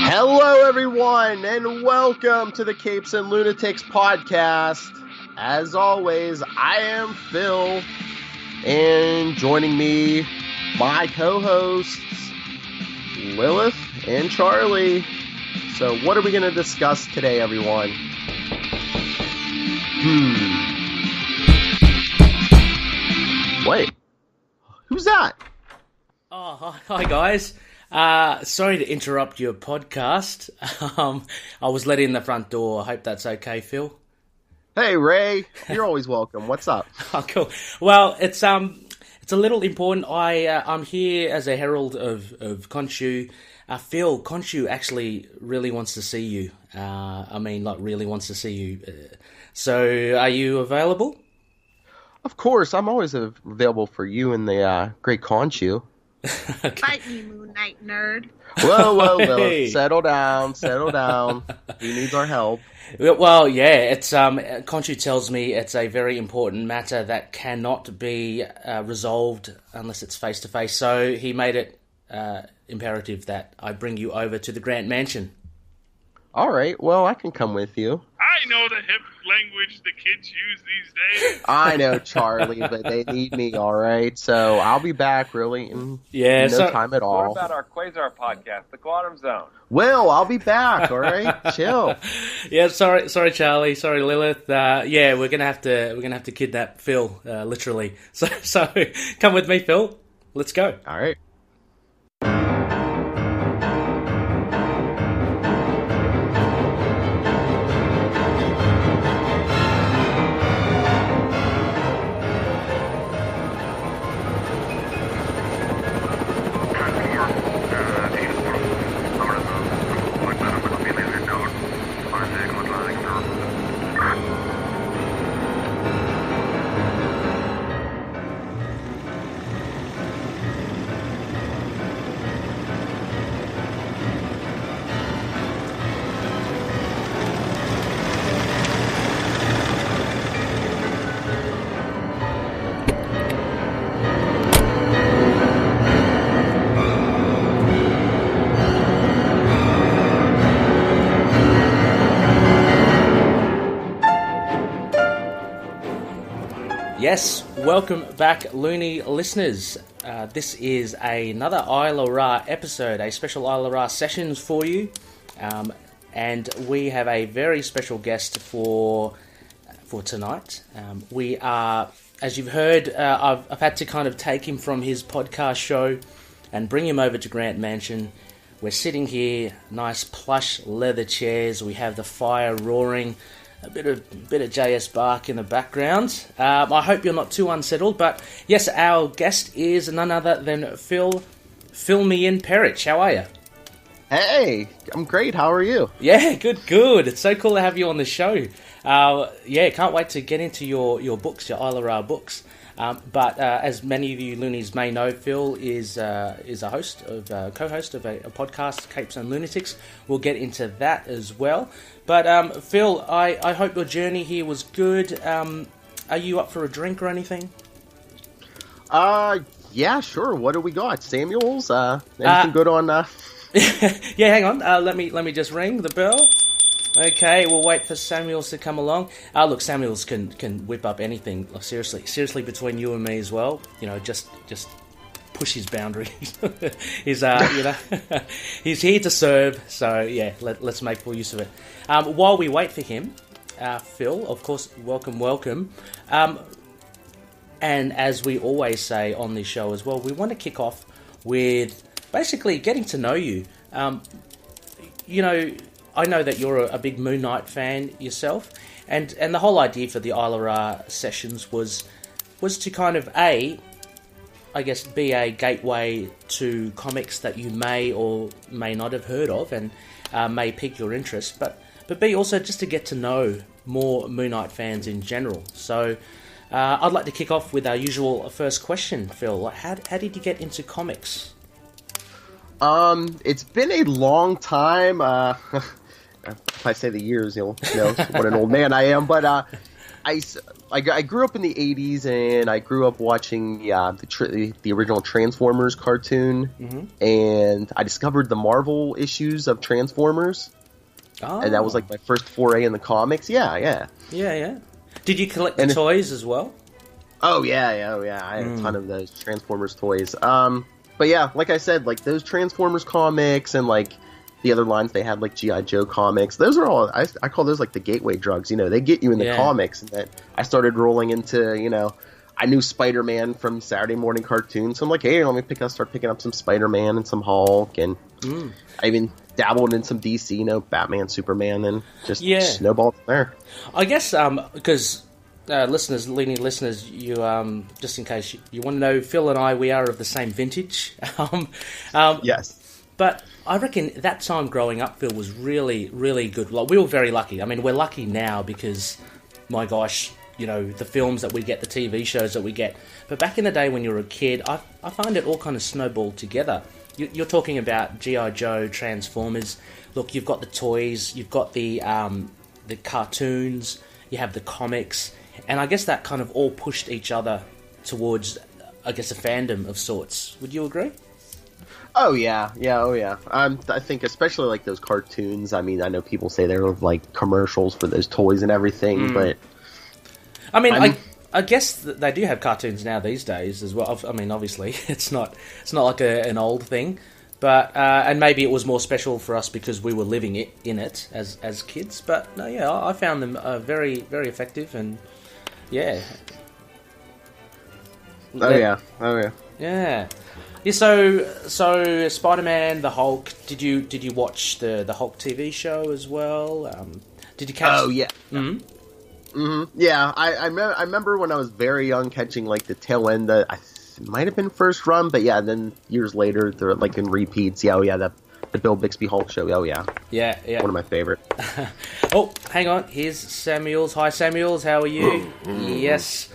Hello, everyone, and welcome to the Capes and Lunatics Podcast. As always, I am Phil, and joining me, my co-hosts, Lilith and Charlie. So, what are we going to discuss today, everyone? Wait, who's that? Oh, hi guys. Sorry to interrupt your podcast. I was let in the front door. I hope that's okay, Phil. Hey, Ray. You're always welcome. What's up? Oh, cool. Well, it's a little important. I'm here as a herald of Khonshu. Phil, Khonshu actually really wants to see you. Really wants to see you. So, are you available? Of course. I'm always available for you and the great Khonshu. Okay. Fight me, Moon Knight nerd. Whoa, Hey. settle down. He needs our help. Well, yeah, it's Khonshu tells me it's a very important matter that cannot be resolved unless it's face to face. So he made it imperative that I bring you over to the Grant Mansion. All right, well, I can come with you. I know the hip language the kids use these days. I know, Charlie, but they need me, all right? So I'll be back really in Yeah, no time at all. What about our Quasar podcast, The Quantum Zone? Will, I'll be back, all right? Chill. Yeah, sorry, Charlie, sorry, Lilith. Yeah, we're gonna have to kidnap Phil, literally. So come with me, Phil. Let's go. All right. Yes, welcome back, Loony listeners. This is another Isla Ra episode, a special Isla Ra sessions for you, and we have a very special guest for tonight. We are, as you've heard, I've had to kind of take him from his podcast show and bring him over to Grant Mansion. We're sitting here, nice plush leather chairs. We have the fire roaring. A bit of JS bark in the background. I hope you're not too unsettled, but yes, our guest is none other than Phil. Fill me in, PERICH. How are you? Hey, I'm great. How are you? Yeah, good. It's so cool to have you on the show. Can't wait to get into your books, your Isla Ra books. But as many of you loonies may know, Phil is a co-host of a podcast, Capes and Lunatics. We'll get into that as well. But Phil, I hope your journey here was good. Are you up for a drink or anything? Yeah, sure. What do we got? Samuel's? Anything good on? Yeah, hang on. Let me just ring the bell. Okay, we'll wait for Samuels to come along. Look, Samuels can whip up anything. Like, seriously, between you and me as well. You know, just push his boundaries. He's he's here to serve. So yeah, let's make full use of it. While we wait for him, Phil, of course, welcome. And as we always say on this show as well, we want to kick off with basically getting to know you. I know that you're a big Moon Knight fan yourself, and the whole idea for the Isla Ra sessions was to kind of be a gateway to comics that you may or may not have heard of and may pique your interest, but B, also just to get to know more Moon Knight fans in general. So I'd like to kick off with our usual first question, Phil. How did you get into comics? It's been a long time. If I say the years, you'll know what an old man I am. But I grew up in the 80s, and I grew up watching the original Transformers cartoon, and I discovered the Marvel issues of Transformers, and that was like my first foray in the comics. Yeah. Did you collect the toys as well? Oh yeah. I had a ton of those Transformers toys. But yeah, like I said, like those Transformers comics and like the other lines they had, like G.I. Joe comics, those are all, I call those like the gateway drugs. You know, they get you in the comics, and then I started rolling into, you know, I knew Spider-Man from Saturday morning cartoons, so I'm like, hey, let me start picking up some Spider-Man and some Hulk, and I even dabbled in some DC, you know, Batman, Superman, and just snowballed from there. I guess because listeners, Looney listeners, you just in case you want to know, Phil and I, we are of the same vintage. Yes. But I reckon that time growing up, Phil, was really, really good. Like, we were very lucky. I mean, we're lucky now because, my gosh, you know, the films that we get, the TV shows that we get. But back in the day when you were a kid, I find it all kind of snowballed together. You're talking about G.I. Joe, Transformers. Look, you've got the toys, you've got the cartoons, you have the comics. And I guess that kind of all pushed each other towards, I guess, a fandom of sorts. Would you agree? Oh yeah. I think especially like those cartoons. I mean, I know people say they're like commercials for those toys and everything, but I mean, I guess they do have cartoons now these days as well. I mean, obviously, it's not like an old thing, but and maybe it was more special for us because we were living in it as kids. But no, yeah, I found them very, very effective, and yeah. Oh yeah. Yeah. Yeah, so Spider-Man, the Hulk. Did you watch the Hulk TV show as well? Did you catch? Oh yeah. Yeah, I remember when I was very young catching like the tail end. It might have been first run, but yeah, then years later they're like in repeats. Yeah, the Bill Bixby Hulk show. Oh yeah. Yeah. One of my favorite. Oh, hang on. Here's Samuels. Hi, Samuels. How are you? Yes,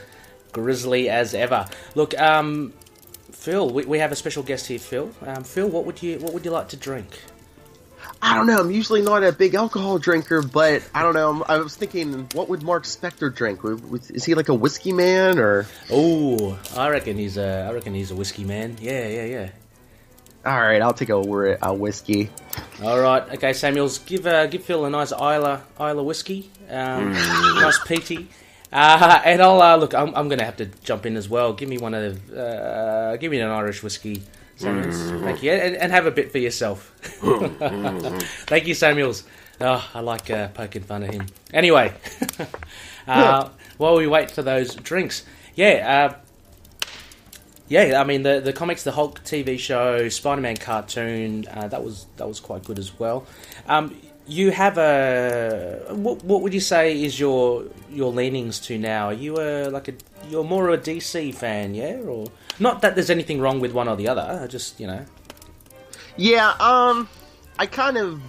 grizzly as ever. Look, Phil, we have a special guest here, Phil. Phil, what would you like to drink? I don't know. I'm usually not a big alcohol drinker, but I don't know. I was thinking, what would Mark Spector drink? Is he like a whiskey man, or? Oh, I reckon he's a whiskey man. Yeah. All right, I'll take a whiskey. All right, okay, Samuels, give Phil a nice Isla whiskey, nice peaty. And I'll look. I'm going to have to jump in as well. Give me give me an Irish whiskey, Samuels. Thank you, and have a bit for yourself. Thank you, Samuels. Oh, I like poking fun at him. Anyway, while we wait for those drinks, I mean the comics, the Hulk TV show, Spider-Man cartoon, that was quite good as well. You have what would you say is your leanings to now? Are you you're more a DC fan, yeah? Or not that there's anything wrong with one or the other, just, you know. Yeah, I kind of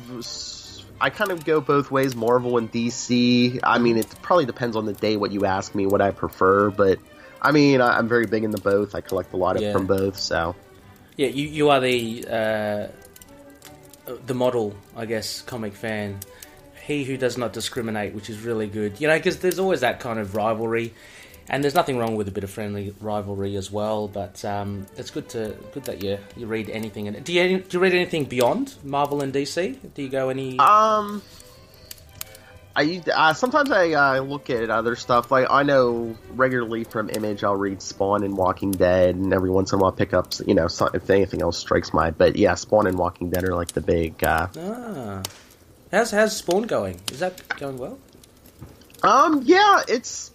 go both ways, Marvel and DC. I mean, it probably depends on the day what you ask me, what I prefer, but I mean, I'm very big into both. I collect a lot from both, so. Yeah, you are the model, I guess, comic fan. He who does not discriminate, which is really good. You know, because there's always that kind of rivalry, and there's nothing wrong with a bit of friendly rivalry as well. But it's good that you read anything. And do you read anything beyond Marvel and DC? Do you go any? Sometimes I look at other stuff. Like, I know regularly from Image I'll read Spawn and Walking Dead, and every once in a while pick up, you know, if anything else strikes my. But yeah, Spawn and Walking Dead are like the big. How's Spawn going? Is that going well? Yeah, it's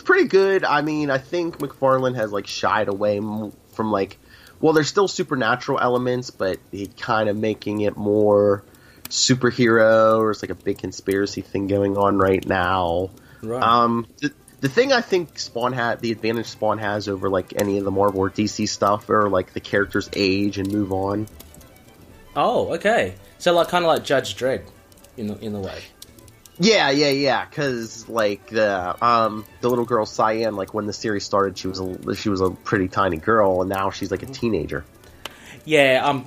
pretty good. I mean, I think McFarlane has like shied away from like, well, there's still supernatural elements, but he kind of making it more superhero, or it's like a big conspiracy thing going on right now. Right. The thing I think the advantage Spawn has over like any of the Marvel or DC stuff, or like the characters age and move on. Oh, okay. So like kind of like Judge Dredd in the way. Yeah. Because like the little girl Cyan, like when the series started, she was a pretty tiny girl, and now she's like a teenager. Yeah.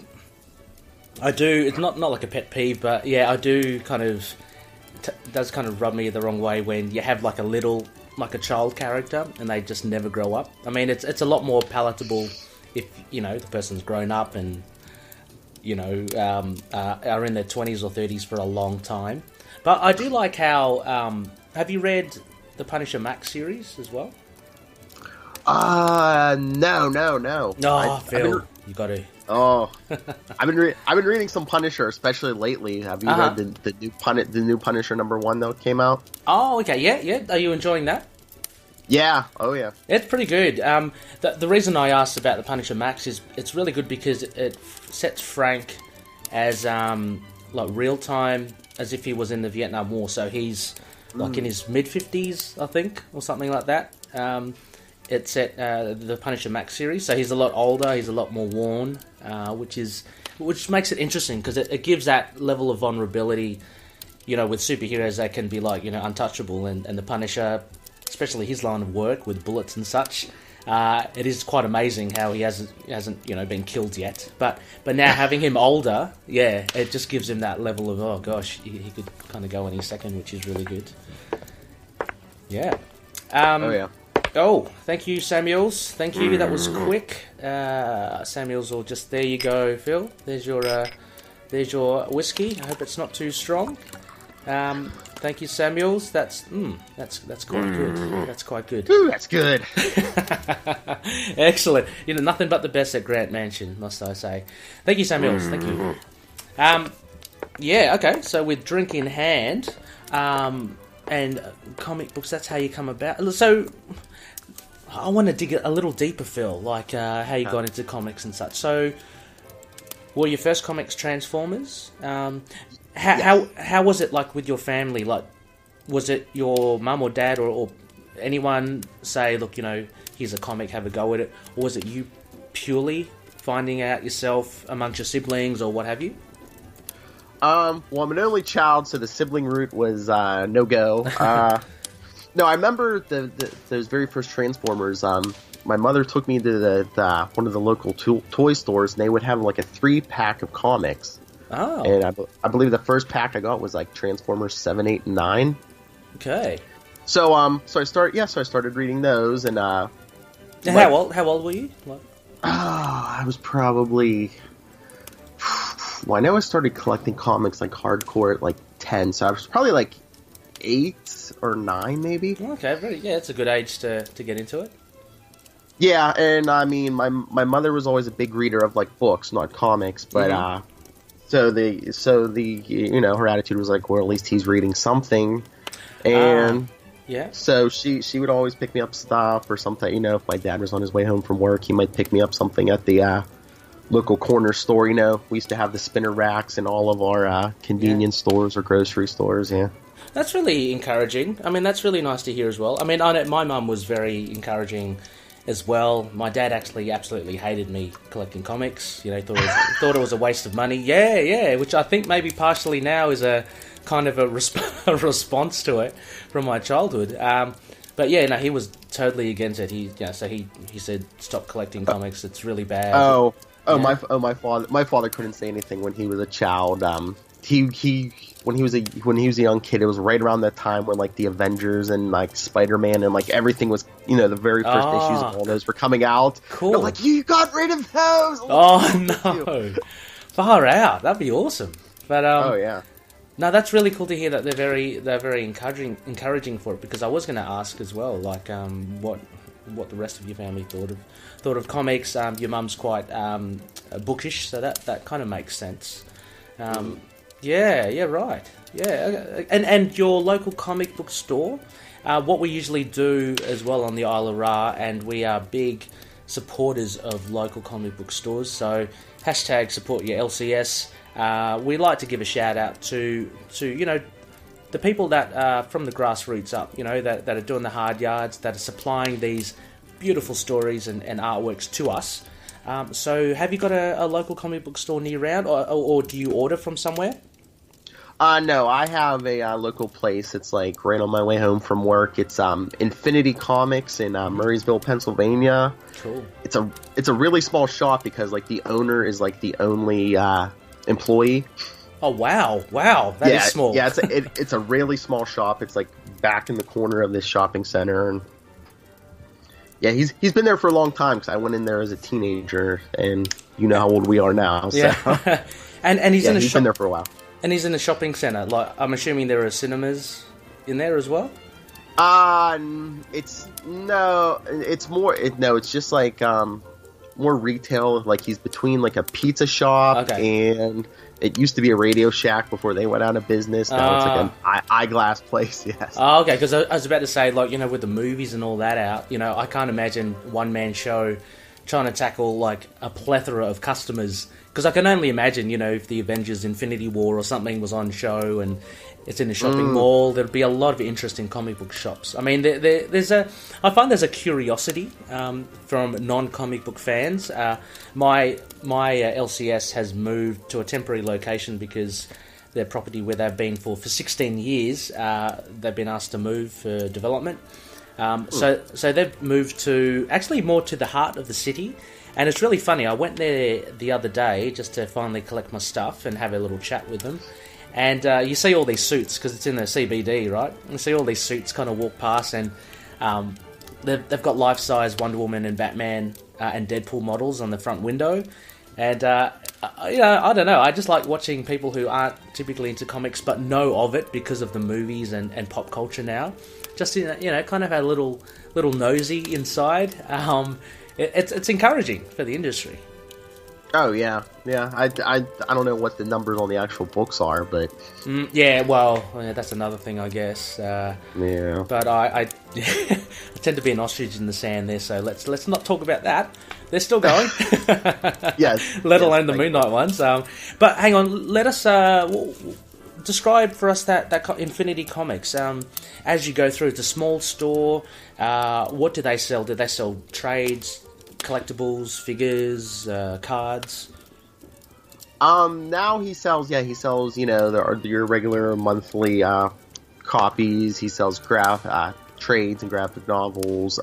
I do. It's not like a pet peeve, but yeah, I do kind of does kind of rub me the wrong way when you have like a child character and they just never grow up. I mean, it's a lot more palatable if, you know, the person's grown up and, you know, are in their 20s or 30s for a long time. But I do like how, have you read the Punisher Max series as well? No. No, Phil, you got to. Oh, I've been reading some Punisher, especially lately. Have you read the new Punisher #1 that came out? Oh, okay, yeah. Are you enjoying that? Yeah. Oh, yeah. It's pretty good. The reason I asked about the Punisher Max is it's really good because it sets Frank as like real time, as if he was in the Vietnam War. So he's like in his mid-50s, I think, or something like that. It's at the Punisher Max series, so he's a lot older, he's a lot more worn, which makes it interesting because it gives that level of vulnerability. You know, with superheroes, they can be like, you know, untouchable, and the Punisher, especially his line of work with bullets and such, it is quite amazing how he hasn't you know, been killed yet. But now having him older, yeah, it just gives him that level of, oh gosh, he could kind of go any second, which is really good. Yeah. Oh yeah. Oh, thank you, Samuels. Thank you. That was quick. Samuels, or just there you go, Phil. There's your whiskey. I hope it's not too strong. Thank you, Samuels. That's quite good. That's quite good. Ooh, that's good. Excellent. You know, nothing but the best at Grant Mansion, must I say. Thank you, Samuels. Thank you. Yeah. Okay. So with drink in hand, and comic books, that's how you come about. So I want to dig a little deeper, Phil, like how you got into comics and such. So were your first comics Transformers? How was it like with your family? Like, was it your mum or dad or anyone say, look, you know, here's a comic, have a go at it? Or was it you purely finding out yourself amongst your siblings or what have you? Well, I'm an only child, so the sibling route was no go. No, I remember those very first Transformers. My mother took me to one of the local toy stores, and they would have like a 3-pack of comics. Oh. And I believe the first pack I got was like Transformers 7, 8, and 9. Okay. So I started reading those, and how old were you? What? I was probably. Well, I know I started collecting comics like hardcore at like 10, so I was probably like 8 or 9 maybe. Okay, it's a good age to get into it. Yeah, and I mean, my mother was always a big reader of like books, not comics, but so the you know, her attitude was like, well, at least he's reading something, and yeah. So she would always pick me up stuff or something. You know, if my dad was on his way home from work, he might pick me up something at the local corner store. You know, we used to have the spinner racks in all of our convenience stores or grocery stores. Yeah, that's really encouraging. I mean, that's really nice to hear as well. I mean, I know my mum was very encouraging as well. My dad actually absolutely hated me collecting comics. You know, thought it was a waste of money. Yeah, which I think maybe partially now is a kind of a response to it from my childhood. But yeah, no, he was totally against it. He said, stop collecting comics. It's really bad. My father couldn't say anything when he was a child. When he was a young kid, it was right around that time when like the Avengers and like Spider-Man and like everything was, you know, the very first issues of all those were coming out. Cool. I'm like, you got rid of those. Oh no, far out. That'd be awesome. But yeah. No, that's really cool to hear that they're very encouraging for it, because I was going to ask as well, like what the rest of your family thought of comics. Your mum's quite bookish, so that kind of makes sense. Yeah, right. Yeah, and your local comic book store. What we usually do as well on the Isla Ra, and we are big supporters of local comic book stores. So hashtag support your LCS. We like to give a shout out to you know, the people that from the grassroots up, you know, that are doing the hard yards, that are supplying these beautiful stories and artworks to us. So have you got a local comic book store near around, or do you order from somewhere? No, I have a local place. It's like right on my way home from work. It's Infinity Comics in Murraysville, Pennsylvania. Cool. It's a really small shop because like the owner is like the only employee. Oh, wow. That is small. Yeah, it's a really small shop. It's like back in the corner of this shopping center, and yeah, he's been there for a long time because I went in there as a teenager, and you know how old we are now. So. Yeah, and he's been there for a while. And he's in a shopping center. Like, I'm assuming there are cinemas in there as well. It's just like more retail. Like he's between like a pizza shop and it used to be a Radio Shack before they went out of business. Now it's like an eyeglass place. Yes. Oh, okay. Because I was about to say, like, with the movies and all that out, I can't imagine one man show trying to tackle like a plethora of customers. Because I can only imagine, if the Avengers Infinity War or something was on show and it's in a shopping mall, there'd be a lot of interest in comic book shops. I mean, I find there's a curiosity from non-comic book fans. My LCS has moved to a temporary location because their property where they've been for 16 years, they've been asked to move for development. So they've moved to actually more to the heart of the city. And it's really funny. I went there the other day just to finally collect my stuff and have a little chat with them. And you see all these suits, because it's in the CBD, right? You see all these suits kind of walk past, and they've got life-size Wonder Woman and Batman and Deadpool models on the front window. And, I don't know. I just like watching people who aren't typically into comics but know of it because of the movies and pop culture now. Just, kind of a little nosy inside. It's encouraging for the industry. Oh yeah. I don't know what the numbers on the actual books are, but that's another thing, I guess. Yeah. But I tend to be an ostrich in the sand there, so let's not talk about that. They're still going. Yes. Let alone the Moon Knight ones. But hang on, let us describe for us that Infinity Comics. As you go through, it's a small store. What do they sell? Do they sell trades, collectibles, figures, cards? Now he sells your regular monthly copies. He sells trades and graphic novels.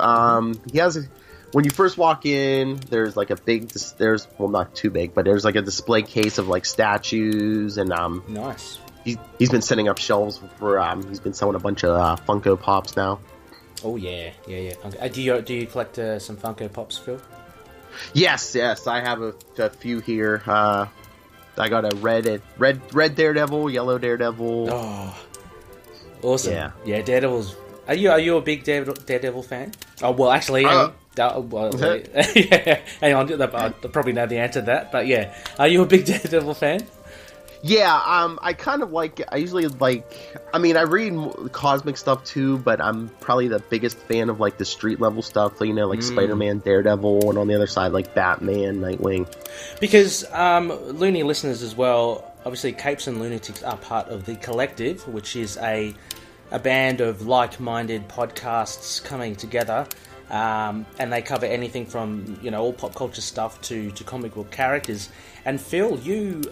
He has when you first walk in, there's like not too big, but there's like a display case of like statues and nice. He's been setting up shelves for he's been selling a bunch of Funko Pops now. Oh yeah. Do you collect some Funko Pops, Phil? Yes, I have a few here. I got a red Daredevil, yellow Daredevil. Oh, awesome! Yeah, Daredevil's. Are you a big Daredevil fan? Oh well, actually, hang on. I probably know the answer to that, but yeah, are you a big Daredevil fan? Yeah, I kind of I usually I read cosmic stuff too, but I'm probably the biggest fan of the street level stuff, Spider-Man, Daredevil, and on the other side, Batman, Nightwing. Because, Loony listeners as well, obviously Capes and Lunatics are part of The Collective, which is a band of like-minded podcasts coming together. And they cover anything from all pop culture stuff to comic book characters. And Phil, you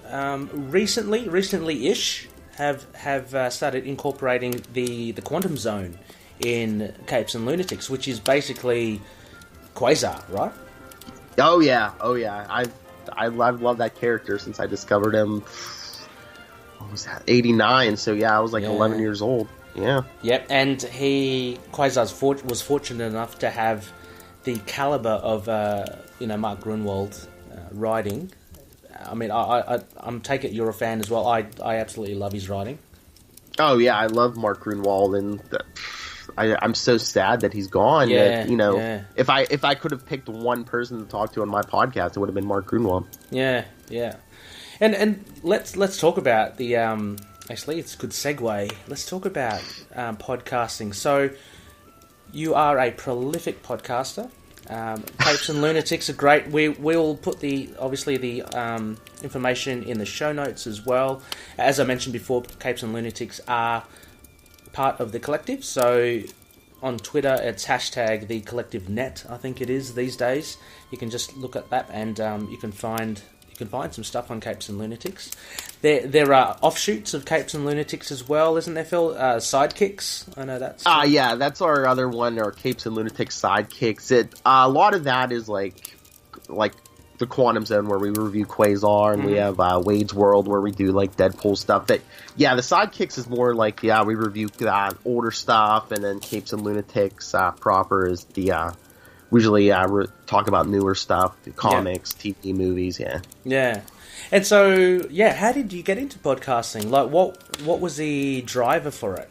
recently-ish have started incorporating the Quantum Zone in Capes and Lunatics, which is basically Quasar, right? Oh yeah. I've loved that character since I discovered him. What was that? 89. So yeah, I was 11 years old. Yeah. Yep, and Quasar was fortunate enough to have the caliber of Mark Grunwald writing. I mean, I'm take it you're a fan as well. I absolutely love his writing. Oh yeah, I love Mark Grunwald, and I'm so sad that he's gone. Yeah, if I could have picked one person to talk to on my podcast, it would have been Mark Grunwald. Yeah. And let's talk about the. Actually, it's a good segue. Let's talk about podcasting. So, you are a prolific podcaster. Capes and Lunatics are great. We'll put the information in the show notes as well. As I mentioned before, Capes and Lunatics are part of The Collective. So, on Twitter, it's hashtag The Collective Net, I think it is these days. You can just look at that and you can find some stuff on Capes and Lunatics. There are offshoots of Capes and Lunatics as well, isn't there, Phil? Sidekicks. I know that's. Yeah, that's our other one, our Capes and Lunatics Sidekicks. A lot of that is like the Quantum Zone where we review Quasar, and we have Wade's World where we do like Deadpool stuff. But yeah, the Sidekicks is more like we review older stuff, and then Capes and Lunatics proper is the we usually talk about newer stuff, comics, TV, movies. Yeah. And so how did you get into podcasting? Like, what was the driver for it?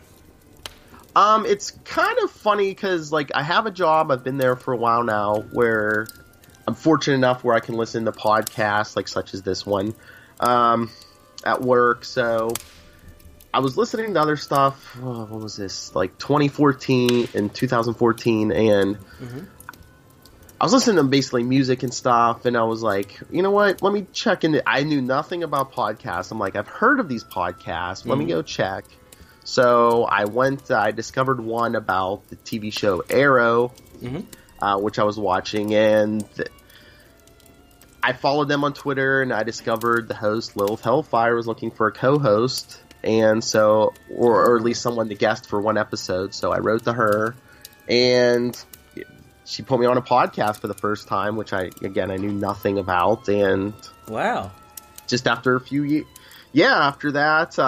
It's kind of funny because like I have a job. I've been there for a while now where I'm fortunate enough where I can listen to podcasts like such as this one at work. So I was listening to other stuff. What was this? Like 2014 and 2014, and I was listening to basically music and stuff. And I was like, you know what? Let me check into. I knew nothing about podcasts. I'm like, I've heard of these podcasts. Let me go check. So I went. I discovered one about the TV show Arrow. Which I was watching, and I followed them on Twitter, and I discovered the host, Lilith Hellfire, was looking for a co-host, and so, or at least someone to guest for one episode, so I wrote to her, and she put me on a podcast for the first time, which I knew nothing about, and wow. Just after a few years, after that,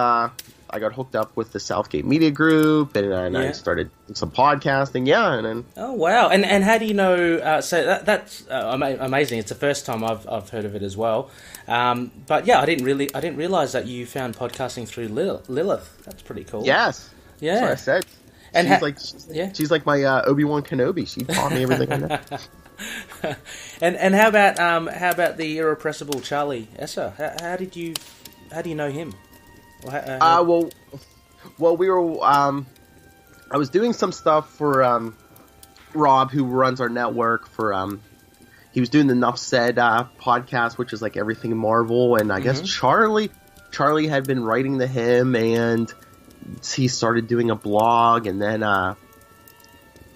I got hooked up with the Southgate Media Group, and I started some podcasting. And then oh wow! And how do you know? So that's amazing. It's the first time I've heard of it as well. But I didn't realize that you found podcasting through Lilith. That's pretty cool. Yes, that's what I said. And she's like my Obi-Wan Kenobi. She taught me everything I know. and how about the irrepressible Charlie Esser? How do you know him? Well, we were. I was doing some stuff for Rob, who runs our network. He was doing the Nuff Said podcast, which is like everything Marvel, and I guess Charlie had been writing to him, and he started doing a blog, and then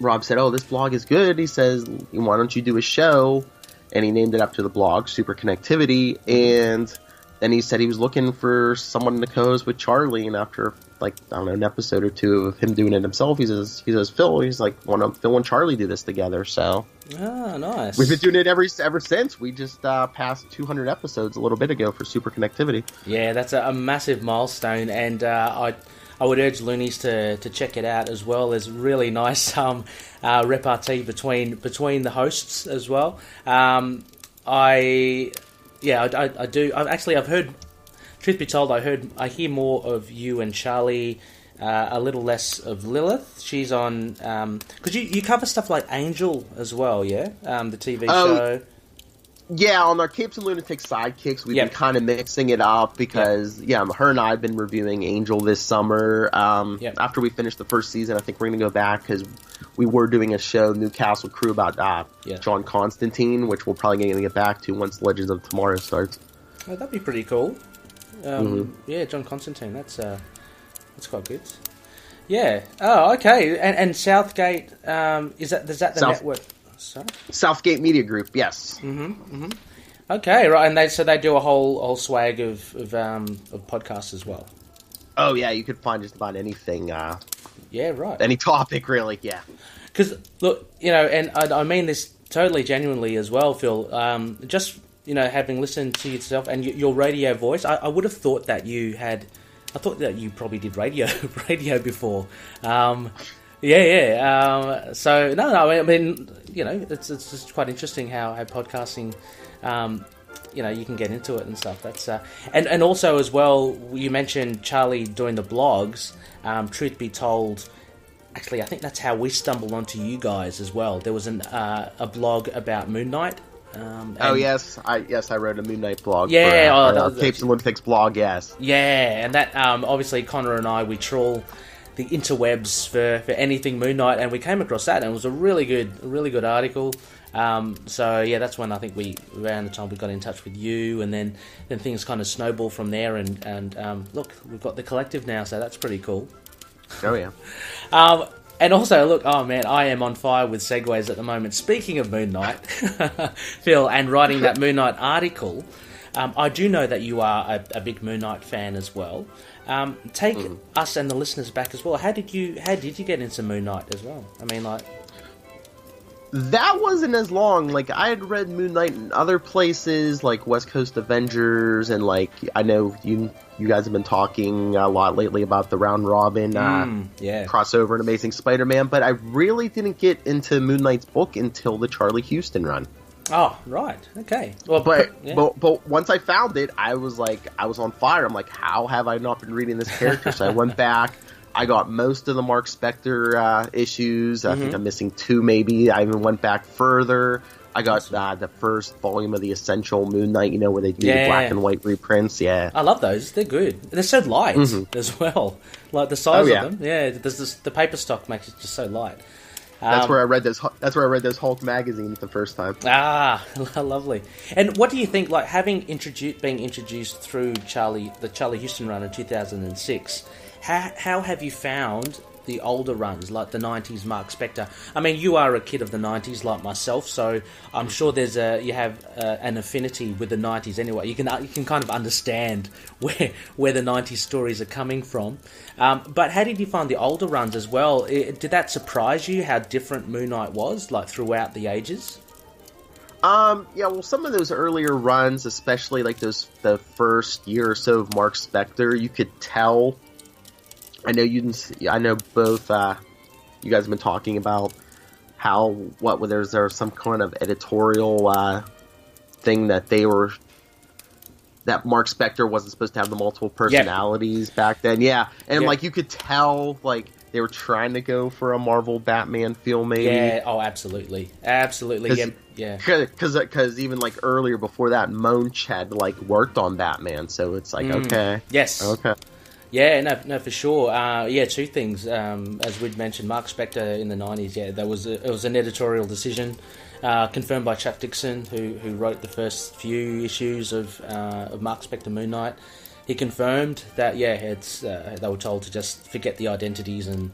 Rob said, "Oh, this blog is good." He says, "Why don't you do a show?" And he named it after the blog, Super Connectivity, and then he said he was looking for someone to co-host with Charlie, and after, like, I don't know, an episode or two of him doing it himself, he says, Phil, he's like, why don't Phil and Charlie do this together? So, nice. We've been doing it ever since. We just passed 200 episodes a little bit ago for Super Connectivity. Yeah, that's a massive milestone, and I would urge loonies to check it out as well. There's really nice repartee between the hosts as well. I do. I've heard. Truth be told, I hear more of you and Charlie, a little less of Lilith. She's on because you cover stuff like Angel as well, yeah. The TV show. Yeah, on our Capes and Lunatics sidekicks, we've been kind of mixing it up because her and I have been reviewing Angel this summer. After we finish the first season, I think we're going to go back because we were doing a show, Newcastle Crew, about John Constantine, which we'll probably get back to once Legends of Tomorrow starts. Oh, that'd be pretty cool. Yeah, John Constantine. That's quite good. Yeah. Oh, okay. And Southgate, is that the network? Sorry? Southgate Media Group. Yes. Okay, right. And they do a whole swag of podcasts as well. Oh yeah, you could find just about anything. Yeah, right. Any topic, really. Yeah. Because look, and I mean this totally genuinely as well, Phil. Just having listened to yourself and your radio voice, I would have thought that you had. I thought that you probably did radio before. So no. I mean, it's just quite interesting how podcasting. You can get into it and stuff. That's and also as well, you mentioned Charlie doing the blogs. Truth be told, actually, I think that's how we stumbled onto you guys as well. There was a blog about Moon Knight. Yes, I wrote a Moon Knight blog. Yeah, for Capes and Lunatics blog. Yes. Yeah, and that obviously Connor and I, we trawl the interwebs for anything Moon Knight, and we came across that, and it was a really good article. So yeah, that's when I think around the time we got in touch with you, and then things kind of snowball from there. And look, we've got the collective now, so that's pretty cool. Oh yeah. And also, look, oh man, I am on fire with segues at the moment. Speaking of Moon Knight, Phil, and writing that Moon Knight article, I do know that you are a big Moon Knight fan as well. Take us and the listeners back as well. How did you get into Moon Knight as well? I mean, like, That wasn't as long. Like, I had read Moon Knight in other places, like West Coast Avengers, and like I know you guys have been talking a lot lately about the Round Robin crossover and Amazing Spider-Man, but I really didn't get into Moon Knight's book until the Charlie Houston run. Oh, right. Okay. Well, but once I found it, I was on fire. I'm like, how have I not been reading this character? So I went back. I got most of the Mark Spector issues. I think I'm missing 2 maybe. I even went back further. I got the first volume of the Essential Moon Knight, where they do the black and white reprints. Yeah. I love those. They're good. They're so light as well. Like the size of them. Yeah, the paper stock makes it just so light. That's where I read those. That's where I read those Hulk magazines the first time. Ah, lovely. And what do you think? Like being introduced through the Charlie Houston run in 2006. How have you found the older runs, like the 90s Mark Spector? I mean, you are a kid of the 90s like myself, so I'm sure you have an affinity with the 90s anyway. You can kind of understand where the 90s stories are coming from. But how did you find the older runs as well? Did that surprise you how different Moon Knight was, like throughout the ages? Yeah, well, some of those earlier runs, especially like the first year or so of Mark Spector, you could tell. I know both you guys have been talking about there's some kind of editorial thing that Mark Spector wasn't supposed to have the multiple personalities back then. Yeah. And like you could tell like they were trying to go for a Marvel Batman feel maybe. Yeah, oh absolutely. Absolutely. Yeah. Cuz even like earlier before that Monch had like worked on Batman, so it's like okay. Yes. Okay. Yeah, no, for sure. 2 things. As we'd mentioned, Mark Spector in the 90s, it was an editorial decision confirmed by Chuck Dixon, who wrote the first few issues of Mark Spector Moon Knight. He confirmed that, they were told to just forget the identities and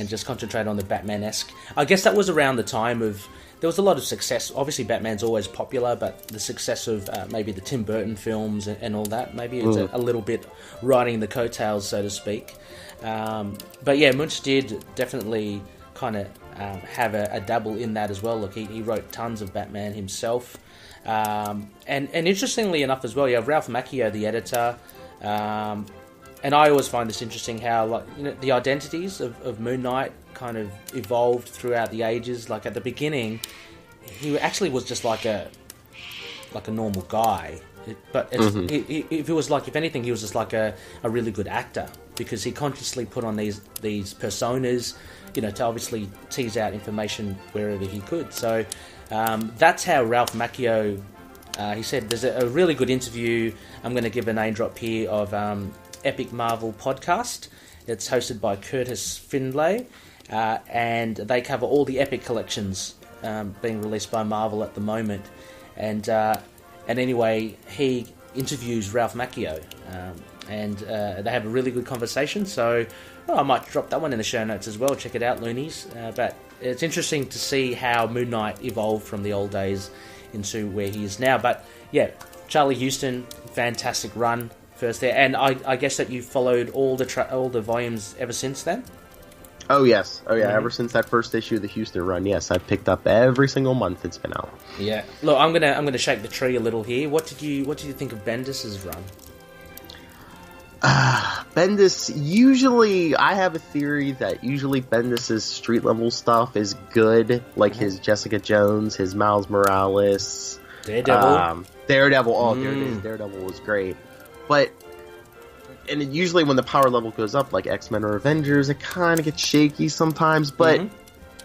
just concentrate on the Batman-esque. I guess that was around the time of... There was a lot of success. Obviously, Batman's always popular, but the success of maybe the Tim Burton films and all that, maybe it's a little bit riding the coattails, so to speak. But yeah, Munch did definitely kind of have a dabble in that as well. Look, he wrote tons of Batman himself. And interestingly enough as well, you have Ralph Macchio, the editor, and I always find this interesting how the identities of Moon Knight kind of evolved throughout the ages. Like at the beginning, he actually was just like a normal guy. If anything, he was just like a really good actor because he consciously put on these personas, to obviously tease out information wherever he could. So that's how Ralph Macchio. He said there's a really good interview. I'm going to give a name drop here of Epic Marvel Podcast. It's hosted by Curtis Findlay, and they cover all the Epic collections being released by Marvel at the moment. And anyway, he interviews Ralph Macchio, and they have a really good conversation. So I might drop that one in the show notes as well. Check it out, Loonies. But it's interesting to see how Moon Knight evolved from the old days into where he is now. But yeah, Charlie Houston, fantastic run first there, and I guess that you followed all the volumes ever since then. Oh yes, Ever since that first issue of the Houston run, yes, I've picked up every single month it's been out. Yeah, look, I'm gonna shake the tree a little here. What did you think of Bendis's run? Bendis, usually, I have a theory that usually Bendis's street level stuff is good, like his Jessica Jones, his Miles Morales, Daredevil. Daredevil, oh there it is, Daredevil was great. But, and usually when the power level goes up, like X-Men or Avengers, it kind of gets shaky sometimes, but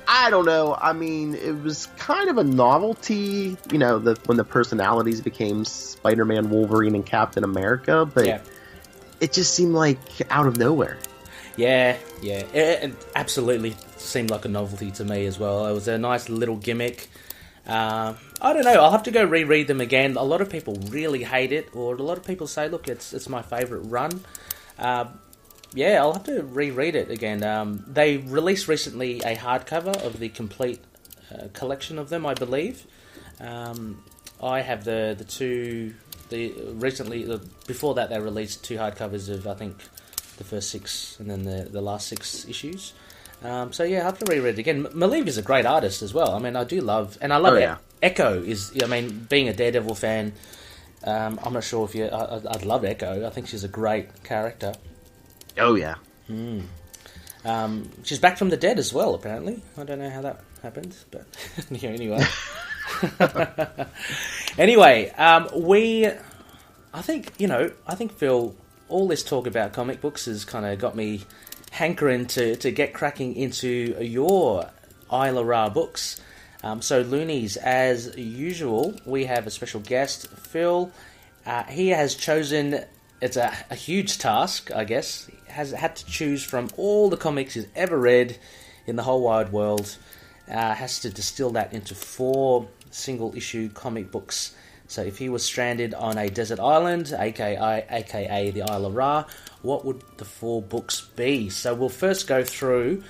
I don't know. I mean, it was kind of a novelty, when the personalities became Spider-Man, Wolverine, and Captain America, but it just seemed like out of nowhere. Yeah. It absolutely seemed like a novelty to me as well. It was a nice little gimmick. I don't know. I'll have to go reread them again. A lot of people really hate it, or a lot of people say, look, it's my favourite run. I'll have to reread it again. They released recently a hardcover of the complete collection of them, I believe. I have the two... before that, they released 2 hardcovers of, I think, the first 6 and then the last 6 issues. So yeah, I have to reread it again. Maleev is a great artist as well. I mean, I love Echo is. I mean, being a Daredevil fan, I'm not sure if you. I'd love Echo. I think she's a great character. Oh yeah. She's back from the dead as well. Apparently, I don't know how that happened, but yeah, anyway. Anyway, I think Phil, all this talk about comic books has kind of got me hankering to get cracking into your Isla Ra books. So Loonies, as usual, we have a special guest, Phil. He has chosen, it's a huge task, I guess. He has had to choose from all the comics he's ever read in the whole wide world. Has to distill that into 4 single-issue comic books. So if he was stranded on a desert island, aka the Isla Ra, what would the 4 books be? So we'll first go through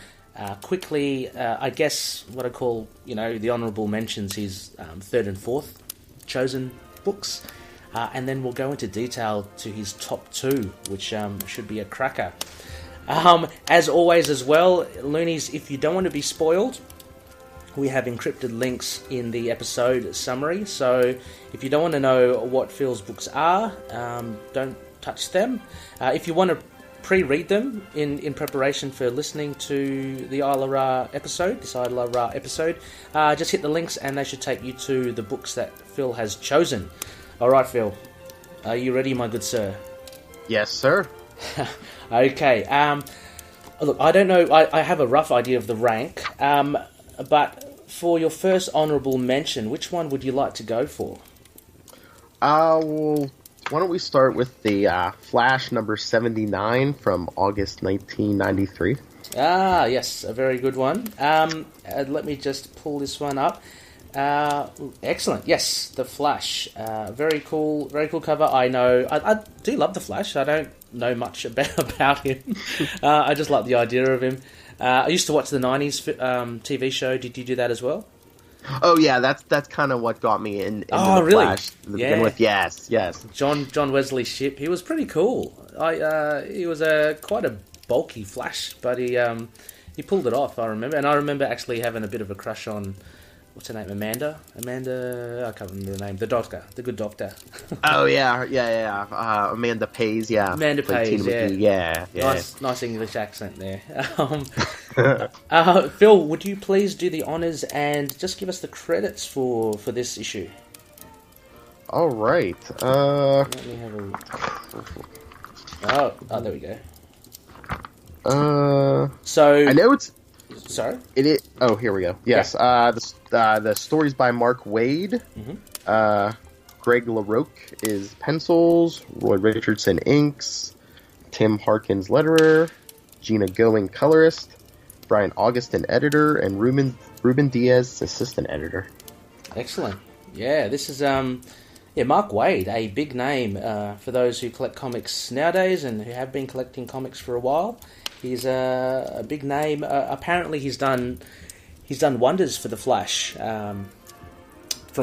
quickly, I guess, what I call, the honourable mentions, his 3rd and 4th chosen books. And then we'll go into detail to his top 2, which should be a cracker. As always as well, Loonies, if you don't want to be spoiled, we have encrypted links in the episode summary, so if you don't want to know what Phil's books are, don't touch them. If you want to pre-read them in preparation for listening to the Isla Ra episode, just hit the links and they should take you to the books that Phil has chosen. Alright, Phil, are you ready, my good sir? Yes, sir. Okay, look, I don't know, I have a rough idea of the rank, but for your first honourable mention, which one would you like to go for? Well, why don't we start with the Flash number 79 from August 1993. Ah, yes, a very good one. Let me just pull this one up. Excellent. Yes, the Flash. Very cool cover. I know. I do love the Flash. I don't know much about him. I just like the idea of him. I used to watch the 90s TV show. Did you do that as well? Oh yeah, that's kind of what got me into the really? Flash to begin with. Yes. John Wesley Shipp. He was pretty cool. He was quite a bulky Flash, but he pulled it off. I remember actually having a bit of a crush on, what's her name? Amanda, I can't remember her name. The doctor, the good doctor. Oh yeah. Amanda Pays, yeah. Amanda Pays, yeah. Nice English accent there. Phil, would you please do the honours and just give us the credits for this issue? All right. Let me have a. Oh, there we go. So I know it's. Sorry? It is. Oh, here we go. Yes. Yeah. The story's by Mark Waid. Mm-hmm. Greg LaRocque is pencils. Roy Richardson inks. Tim Harkins letterer. Gina Going colorist. Brian Augustin editor, and Ruben Diaz assistant editor. Excellent. Yeah, this is Mark Waid, a big name for those who collect comics nowadays and who have been collecting comics for a while. He's a big name. Apparently, he's done wonders for the Flash, from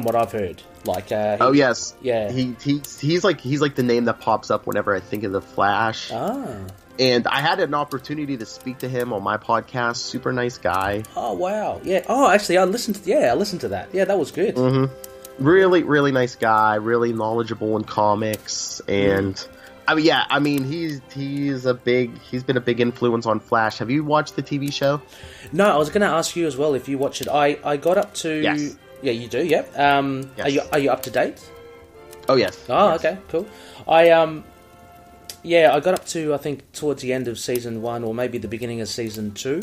what I've heard. Oh yes, yeah. He's like the name that pops up whenever I think of the Flash. Ah. And I had an opportunity to speak to him on my podcast. Super nice guy. Oh wow, yeah. Oh, actually, I listened to that. Yeah, that was good. Mm-hmm. Really, really nice guy. Really knowledgeable in comics, and he's been a big influence on Flash. Have you watched the TV show? No, I was going to ask you as well if you watch it. I got up to. Yes. Yeah, you do. Yep. Yes. Are you up to date? Oh yes. Oh, yes. Okay, cool. I got up to, I think, towards the end of season 1 or maybe the beginning of season 2.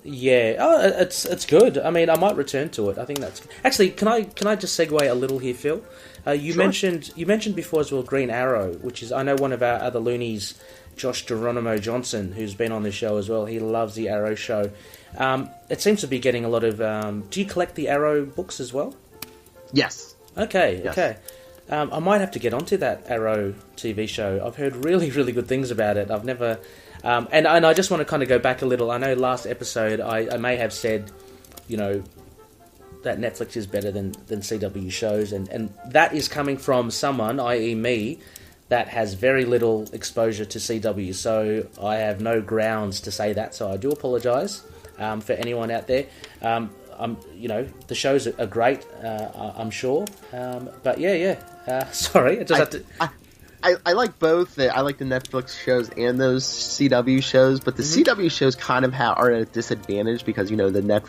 It's good. I mean, I might return to it. I think that's actually. Can I just segue a little here, Phil? You Sure. mentioned before as well Green Arrow, which is, I know one of our other loonies, Josh Geronimo Johnson, who's been on the show as well. He loves the Arrow show. It seems to be getting a lot of. Do you collect the Arrow books as well? Yes. Okay. Yes. Okay. I might have to get onto that Arrow TV show. I've heard really, really good things about it. I've never... and I just want to kind of go back a little. I know last episode I may have said, that Netflix is better than CW shows, and that is coming from someone, i.e. me, that has very little exposure to CW, so I have no grounds to say that. So I do apologise for anyone out there. The shows are great, I'm sure. But sorry, I just have to. I like both. I like the Netflix shows and those CW shows, but the CW shows kind of are at a disadvantage because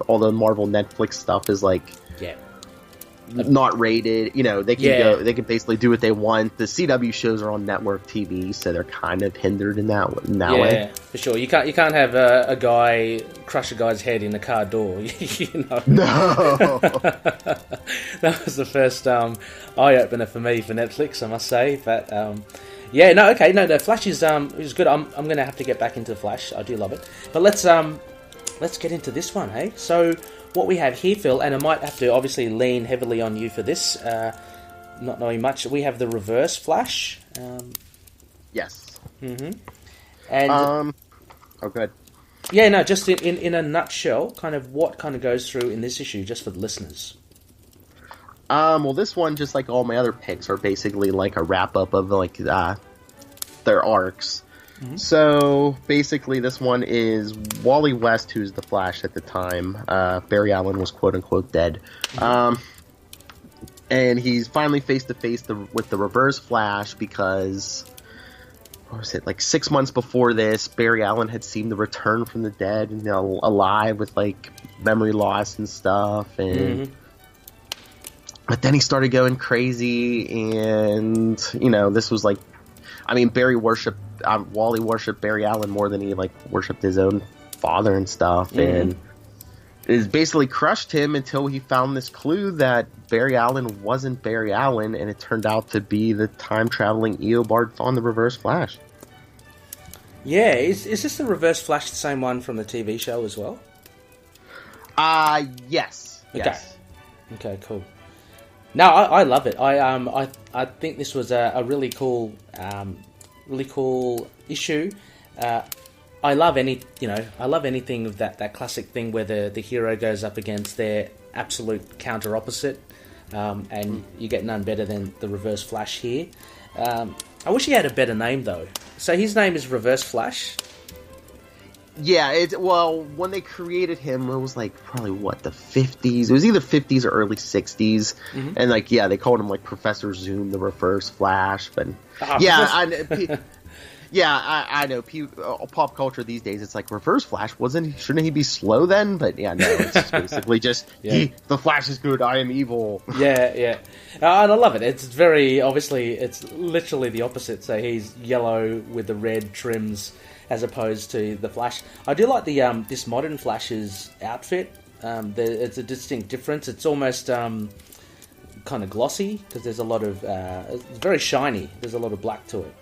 all the Marvel Netflix stuff is like not rated. They can they can basically do what they want. The CW shows are on network TV, so they're kind of hindered in that way. Yeah, for sure. You can't have a guy crush a guy's head in a car door. No. That was the first eye opener for me for Netflix, I must say. But the Flash is good. I'm going to have to get back into Flash. I do love it. But let's get into this one, hey? So what we have here, Phil, and I might have to obviously lean heavily on you for this, not knowing much. We have the Reverse Flash. Yes. Mm-hmm. And oh, good. Yeah, no, just in a nutshell, kind of what kind of goes through in this issue, just for the listeners. Well, this one, just like all my other picks, are basically like a wrap-up of like their arcs. Mm-hmm. So, basically, this one is Wally West, who's the Flash at the time. Barry Allen was quote-unquote dead. Mm-hmm. And he's finally face-to-face with the Reverse Flash because, what was it, like 6 months before this, Barry Allen had seemed to return from the dead, alive with, like, memory loss and stuff, and... Mm-hmm. But then he started going crazy, and, this was like... Wally worshipped Barry Allen more than he, worshipped his own father and stuff, mm-hmm. and it basically crushed him until he found this clue that Barry Allen wasn't Barry Allen, and it turned out to be the time-traveling Eobard on the Reverse Flash. Yeah, is this the Reverse Flash the same one from the TV show as well? Yes. Okay. Yes. Okay, cool. No, I love it. I think this was a really cool issue. I love anything of that classic thing where the hero goes up against their absolute counter opposite, and you get none better than the Reverse Flash here. I wish he had a better name though. So his name is Reverse Flash. Yeah, when they created him, it was probably the 50s. It was either 50s or early 60s, mm-hmm. and they called him Professor Zoom, the Reverse Flash. But I know. Pop culture these days, it's Reverse Flash. Shouldn't he be slow then? But no, it's just basically just the Flash is good. I am evil. Yeah. And I love it. It's very obviously. It's literally the opposite. So he's yellow with the red trims, as opposed to the Flash. I do like the this modern Flash's outfit. It's a distinct difference. It's almost kind of glossy because there's a lot of it's very shiny. There's a lot of black to it.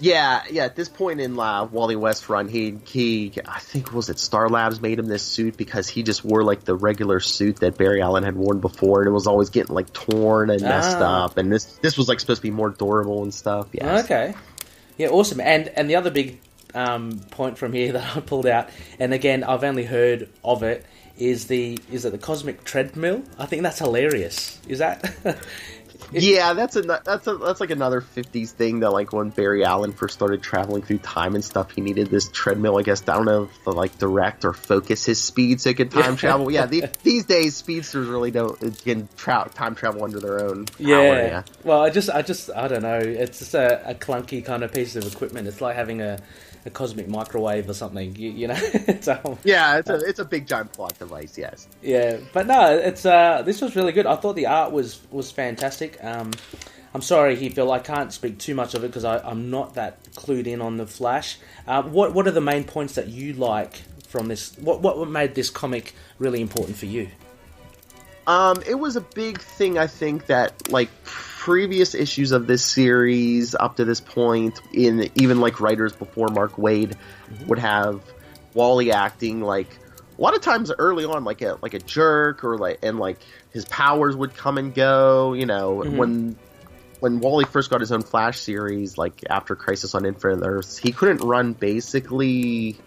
Yeah. At this point in Wally West run, he I think was it Star Labs made him this suit because he just wore the regular suit that Barry Allen had worn before, and it was always getting torn and messed up. And this was supposed to be more durable and stuff. Yes. Okay. Yeah. Awesome. And the other big point from here that I pulled out, and again I've only heard of it, is it the cosmic treadmill? I think that's hilarious. Is that? Yeah, that's another 50s thing that when Barry Allen first started traveling through time and stuff, he needed this treadmill. I guess I don't know if to direct or focus his speed so he could time travel. Yeah, these days speedsters really can time travel under their own power. Yeah. Well, I don't know. It's just a clunky kind of piece of equipment. It's like having a cosmic microwave or something, So, it's a big giant plot device, yes. Yeah, but no, it's this was really good. I thought the art was fantastic. I'm sorry, Phil, I can't speak too much of it because I'm not that clued in on the Flash. What are the main points that you like from this? What made this comic really important for you? It was a big thing, I think, that previous issues of this series up to this point, in even writers before Mark Waid, mm-hmm. would have Wally acting a lot of times early on like a jerk, or his powers would come and go. Mm-hmm. When Wally first got his own Flash series, after Crisis on Infinite Earths, he couldn't run basically.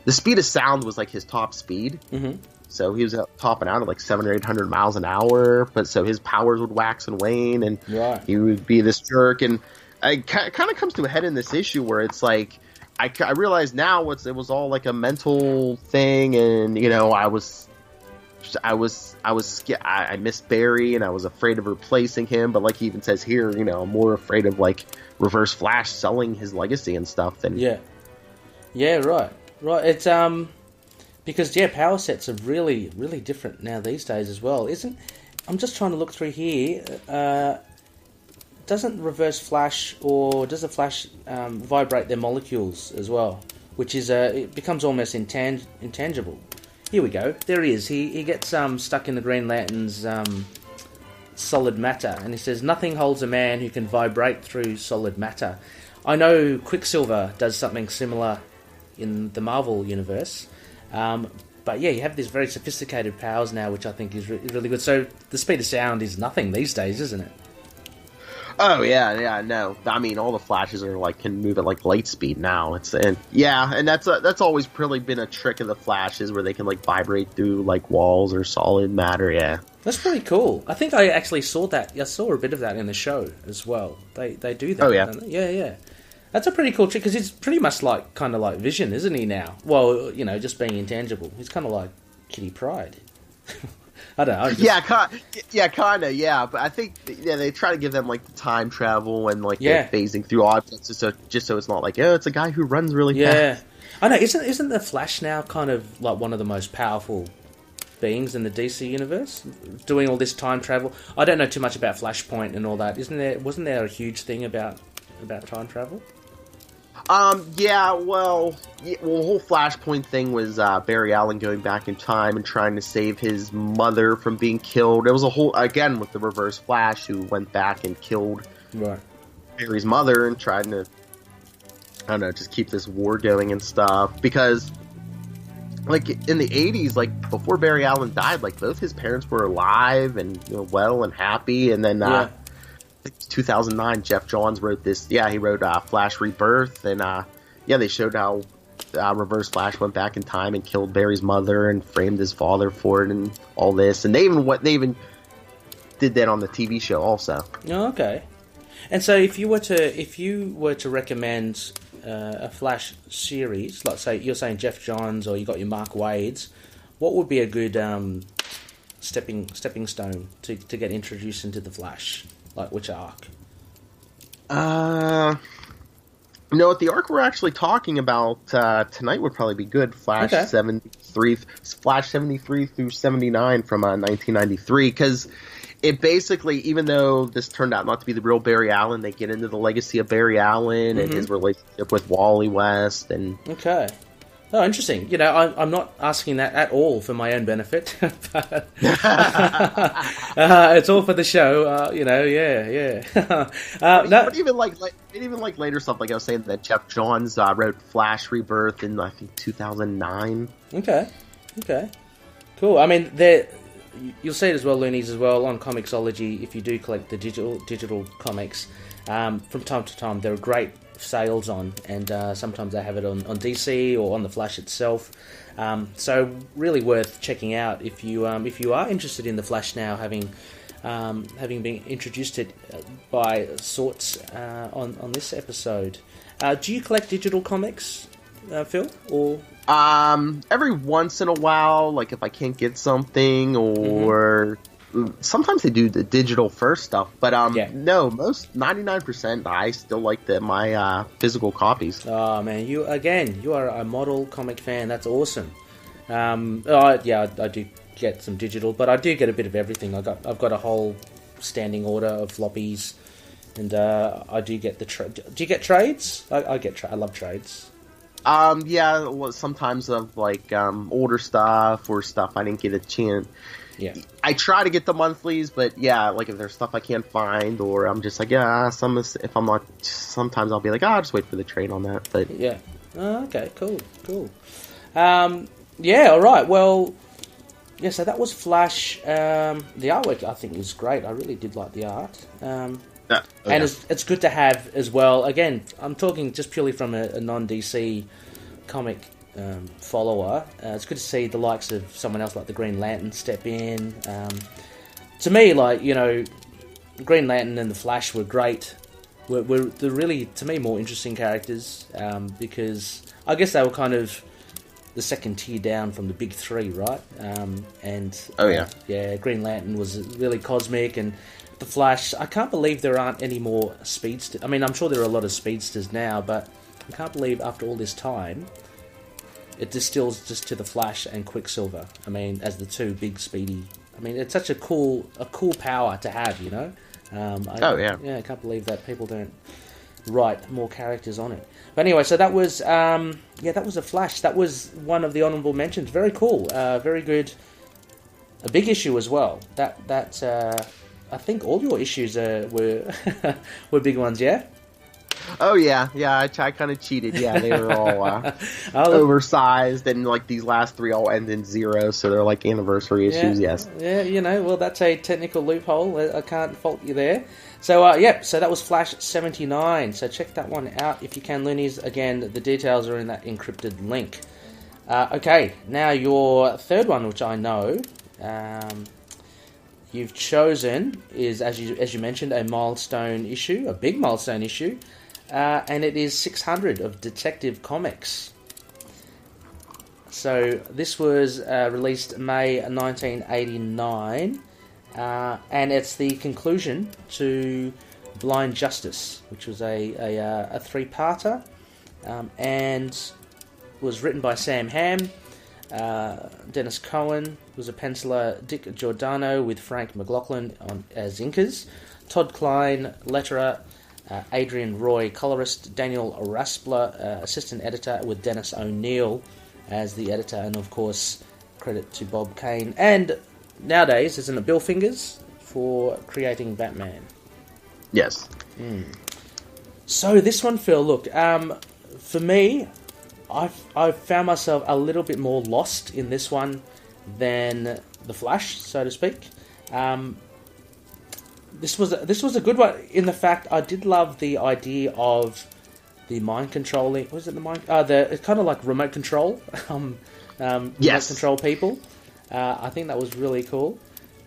The speed of sound was his top speed. Mm-hmm. So he was topping out at 700 or 800 miles an hour, but so his powers would wax and wane, and he would be this jerk. And it kind of comes to a head in this issue where it's like I realize now it was all like a mental thing, and I missed Barry and I was afraid of replacing him, but like he even says here, I'm more afraid of like Reverse Flash selling his legacy and stuff than right. It's because power sets are really different now these days as well. I'm just trying to look through here. Doesn't Reverse Flash or does the Flash vibrate their molecules as well? Which is it becomes almost intangible. Here we go. There he is. He gets stuck in the Green Lantern's solid matter, and he says nothing holds a man who can vibrate through solid matter. I know Quicksilver does something similar in the Marvel universe, but you have these very sophisticated powers now, which I think is really good. So the speed of sound is nothing these days, isn't it? Oh yeah, no. I mean, all the Flashes are can move at light speed now. And that's always really been a trick of the Flashes, where they can vibrate through walls or solid matter. Yeah, that's pretty cool. I think I actually saw that. I saw a bit of that in the show as well. They do that. Oh yeah, don't they? Yeah. That's a pretty cool trick because he's pretty much kind of like Vision, isn't he now? Well, just being intangible. He's kind of like Kitty Pryde. I don't know. Kind of. But I think they try to give them the time travel and they're phasing through objects just so it's not it's a guy who runs really fast. I know. Isn't the Flash now kind of one of the most powerful beings in the DC universe, doing all this time travel? I don't know too much about Flashpoint and all that. Wasn't there a huge thing about time travel? The whole Flashpoint thing was Barry Allen going back in time and trying to save his mother from being killed. It was a whole, again, with the Reverse Flash, who went back and killed Barry's mother and tried to, I don't know, just keep this war going and stuff. Because, in the 80s, before Barry Allen died, both his parents were alive and, well and happy, and then, 2009, Jeff Johns wrote this. Yeah, he wrote Flash Rebirth, and they showed how Reverse Flash went back in time and killed Barry's mother and framed his father for it, and all this. And they even did that on the TV show also. Oh, okay. And so, if you were to recommend a Flash series, like say you're saying Jeff Johns or you got your Mark Waid's, what would be a good stepping stone to get introduced into the Flash? Which arc? The arc we're actually talking about tonight would probably be good. Flash 73 through 79 from 1993, because it basically, even though this turned out not to be the real Barry Allen, they get into the legacy of Barry Allen and his relationship with Wally West. And oh, interesting. I'm not asking that at all for my own benefit. But, it's all for the show. But even later stuff, I was saying that Jeff Johns wrote Flash Rebirth in I think 2009. Okay, cool. I mean, you'll see it as well, Loonies, as well on Comixology. If you do collect the digital comics, from time to time, there are great sales on, and sometimes they have it on DC or on the Flash itself. So really worth checking out if you are interested in the Flash now, having been introduced to it by sorts on this episode. Do you collect digital comics, Phil? Or every once in a while, if I can't get something, or sometimes they do the digital first stuff, but no, most 99% I still like my physical copies. Oh man, you are a model comic fan. That's awesome. I do get some digital, but I do get a bit of everything. I've got a whole standing order of floppies, and I do get the do you get trades? I love trades. Sometimes of older stuff or stuff I didn't get a chance. Yeah, I try to get the monthlies, but if there's stuff I can't find, or I'm just if I'm not, sometimes I'll be I'll just wait for the trade on that. But yeah, okay, cool. All right, well, so that was Flash. The artwork I think was great. I really did like the art. And it's good to have as well. Again, I'm talking just purely from a non-DC comic follower. It's good to see the likes of someone else like the Green Lantern step in. To me, Green Lantern and the Flash were great were the really, to me, more interesting characters, because I guess they were kind of the second tier down from the big three, right? Green Lantern was really cosmic, and the Flash, I can't believe there aren't any more speedsters. I mean, I'm sure there are a lot of speedsters now, but I can't believe after all this time, it distills just to the Flash and Quicksilver. I mean, as the two big speedy. I mean, it's such a cool power to have, you know? I can't believe that people don't write more characters on it. But anyway, so that was that was a Flash. That was one of the honourable mentions. Very cool, very good. A big issue as well. That I think all your issues were were big ones, yeah. Oh yeah. I kind of cheated. Yeah, they were all oversized, and like these last three all end in 0, so they're like anniversary issues. Yes. Yeah, you know, well, that's a technical loophole. I can't fault you there. So so that was Flash 79. So check that one out if you can, loonies. Again, the details are in that encrypted link. Okay, now your third one, which I know you've chosen, is as you mentioned, a milestone issue, a big milestone issue. And it is 600 of Detective Comics. So this was released May 1989, and it's the conclusion to Blind Justice, which was a three-parter, and was written by Sam Hamm. Dennis Cohen was a penciler, Dick Giordano with Frank McLaughlin as inkers, Todd Klein, letterer, Adrian Roy, colorist, Daniel Raspler, assistant editor, with Dennis O'Neill as the editor, and of course, credit to Bob Kane. And nowadays, isn't it Bill Fingers for creating Batman? Yes. So this one, Phil, look, for me, I've found myself a little bit more lost in this one than the Flash, so to speak. This was a good one in the fact I did love the idea of the mind controlling. Was it the mind? It's kind of like remote control. Remote control people. I think that was really cool.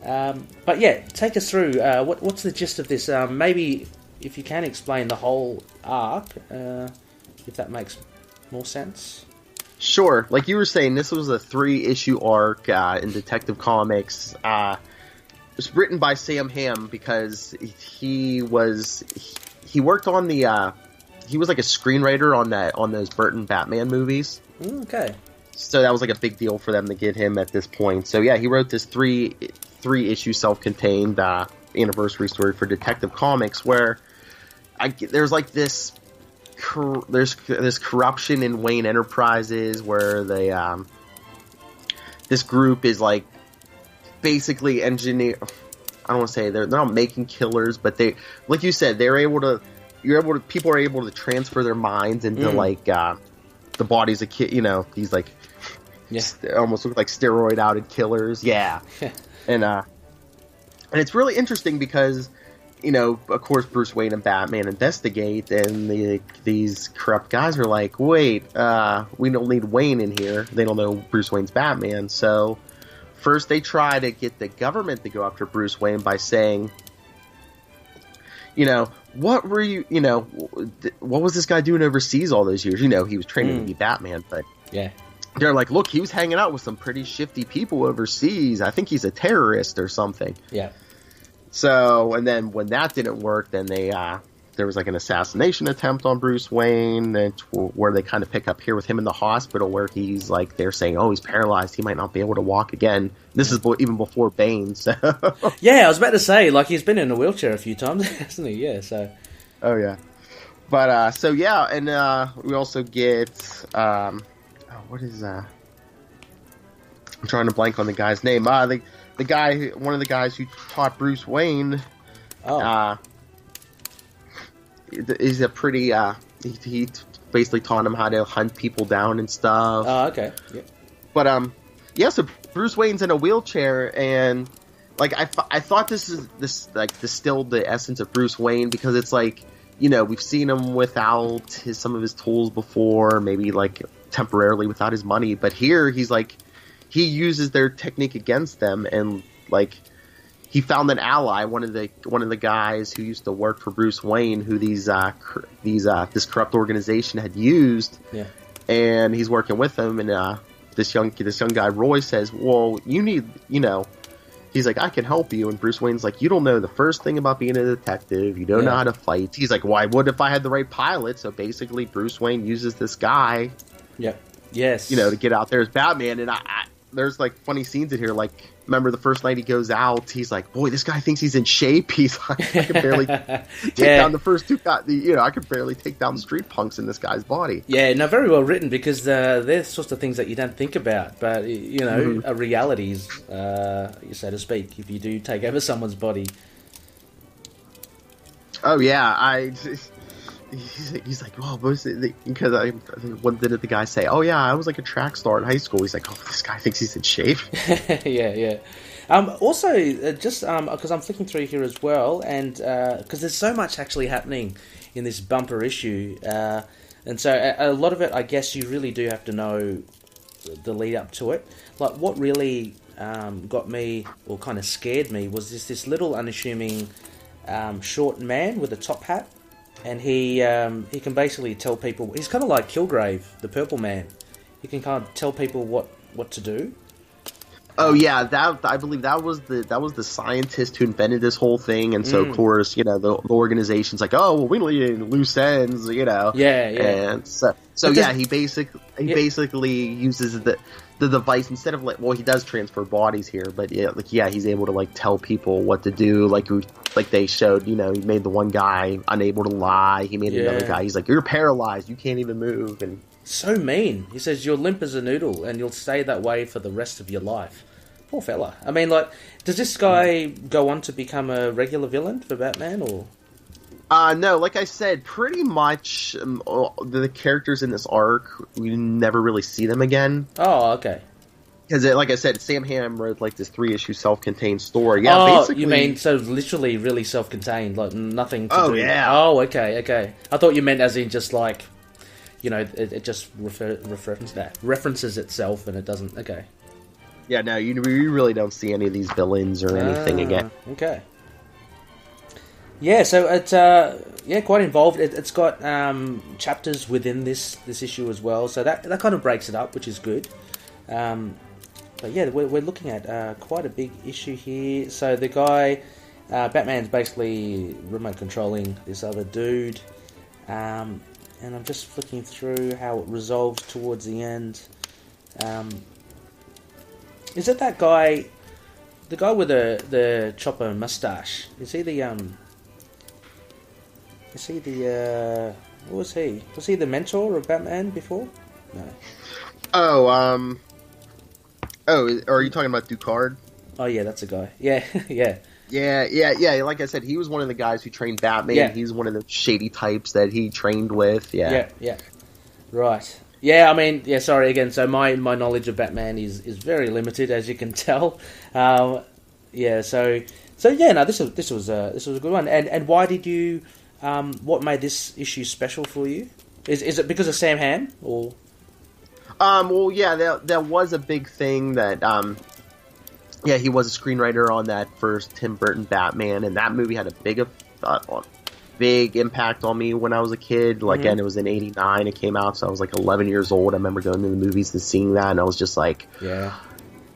But yeah, take us through. What's the gist of this? Maybe if you can explain the whole arc, if that makes more sense. Sure. Like you were saying, this was a 3-issue arc in Detective Comics. It was written by Sam Hamm because he worked on the he was like a screenwriter on those Burton Batman movies. Okay. So that was like a big deal for them to get him at this point. So yeah, he wrote this three issue self-contained anniversary story for Detective Comics where there's like this corruption in Wayne Enterprises where this group is like basically engineer. I don't want to say they're not making killers, but they, like you said, people are able to transfer their minds into like the bodies of these like almost look like steroid outed killers. Yeah. and it's really interesting because of course Bruce Wayne and Batman investigate, and these corrupt guys are like, wait, we don't need Wayne in here. They don't know Bruce Wayne's Batman. So first they try to get the government to go after Bruce Wayne by saying, what were you, what was this guy doing overseas all those years? He was training to be Batman, but yeah, they're like, look, he was hanging out with some pretty shifty people overseas. I think he's a terrorist or something. Yeah. So, and then when that didn't work, then there was like an assassination attempt on Bruce Wayne, where they kind of pick up here with him in the hospital, where he's like, they're saying, oh, he's paralyzed, he might not be able to walk again. This is even before Bane, so. Yeah, I was about to say, like, he's been in a wheelchair a few times, hasn't he? Yeah, so. Oh, yeah. But, so yeah, and we also get, what is that? I'm trying to blank on the guy's name. The guy, one of the guys who taught Bruce Wayne, is a pretty, he basically taught him how to hunt people down and stuff. Oh, okay. Yeah. But, yeah, so Bruce Wayne's in a wheelchair, and, like, I thought this distilled the essence of Bruce Wayne, because it's like, we've seen him without some of his tools before, maybe, like, temporarily without his money, but here he's like, he uses their technique against them, and like he found an ally, one of the guys who used to work for Bruce Wayne, who this corrupt organization had used. Yeah. And he's working with them, and this young guy Roy says, "Well, you need, he's like, I can help you." And Bruce Wayne's like, "You don't know the first thing about being a detective. You don't know how to fight." He's like, "Why would if I had the right pilot?" So basically, Bruce Wayne uses this guy, to get out there as Batman. And I there's like funny scenes in here, like, remember the first night he goes out, he's like, "Boy, this guy thinks he's in shape." He's like, "I can barely take down the first two guys. I can barely take down the street punks in this guy's body." Yeah, no, very well written, because they're sorts of things that you don't think about, but are realities, so to speak, if you do take over someone's body. Oh yeah, He's like, "Well, because I think, what did the guy say? Oh yeah, I was like a track star in high school." He's like, "Oh, this guy thinks he's in shape." Yeah. Also, just because I'm flicking through here as well, and because there's so much actually happening in this bumper issue, and so a lot of it, I guess, you really do have to know the lead up to it. Like, what really got me, or kind of scared me, was this little unassuming short man with a top hat. And he can basically tell people. He's kind of like Kilgrave, the Purple Man. He can kind of tell people what to do. Oh yeah, I believe that was the scientist who invented this whole thing, and so of course the organization's like, "Oh well, we don't need any loose ends," Yeah. And so he basically uses the device instead of he does transfer bodies here, but he's able to tell people what to do, like they showed, he made the one guy unable to lie, he made another guy, he's like, "You're paralyzed, you can't even move," and so mean. He says, "You're limp as a noodle, and you'll stay that way for the rest of your life." Poor fella. I mean, does this guy go on to become a regular villain for Batman, or? No, like I said, pretty much the characters in this arc, we never really see them again. Oh, okay. Because, like I said, Sam Hamm wrote this 3-issue self-contained story. Yeah, basically. You mean so literally really self-contained, nothing to do? Oh, yeah. Oh, okay. I thought you meant as in just it just references itself and it doesn't. Okay. Yeah, no, we really don't see any of these villains or anything again. Okay. Yeah, so it's quite involved. It's got chapters within this issue as well, so that kind of breaks it up, which is good. But yeah, we're looking at quite a big issue here. So the guy, Batman's basically remote controlling this other dude, and I'm just flicking through how it resolves towards the end. Is it that guy, the guy with the chopper mustache? Is he the what was he? Was he the mentor of Batman before? No. Oh, are you talking about Ducard? Oh yeah, that's a guy. Yeah, yeah. Yeah. Like I said, he was one of the guys who trained Batman. Yeah. He's one of the shady types that he trained with. Yeah. Right. Yeah, I mean, sorry again. So my knowledge of Batman is very limited, as you can tell. So yeah. No, this was a good one. And why did you? What made this issue special for you? Is it because of Sam Hamm or? Well, yeah, there was a big thing that, he was a screenwriter on that first Tim Burton Batman, and that movie had a big impact on me when I was a kid. Again, it was in '89, it came out, so I was 11 years old. I remember going to the movies and seeing that, and I was just like... Yeah.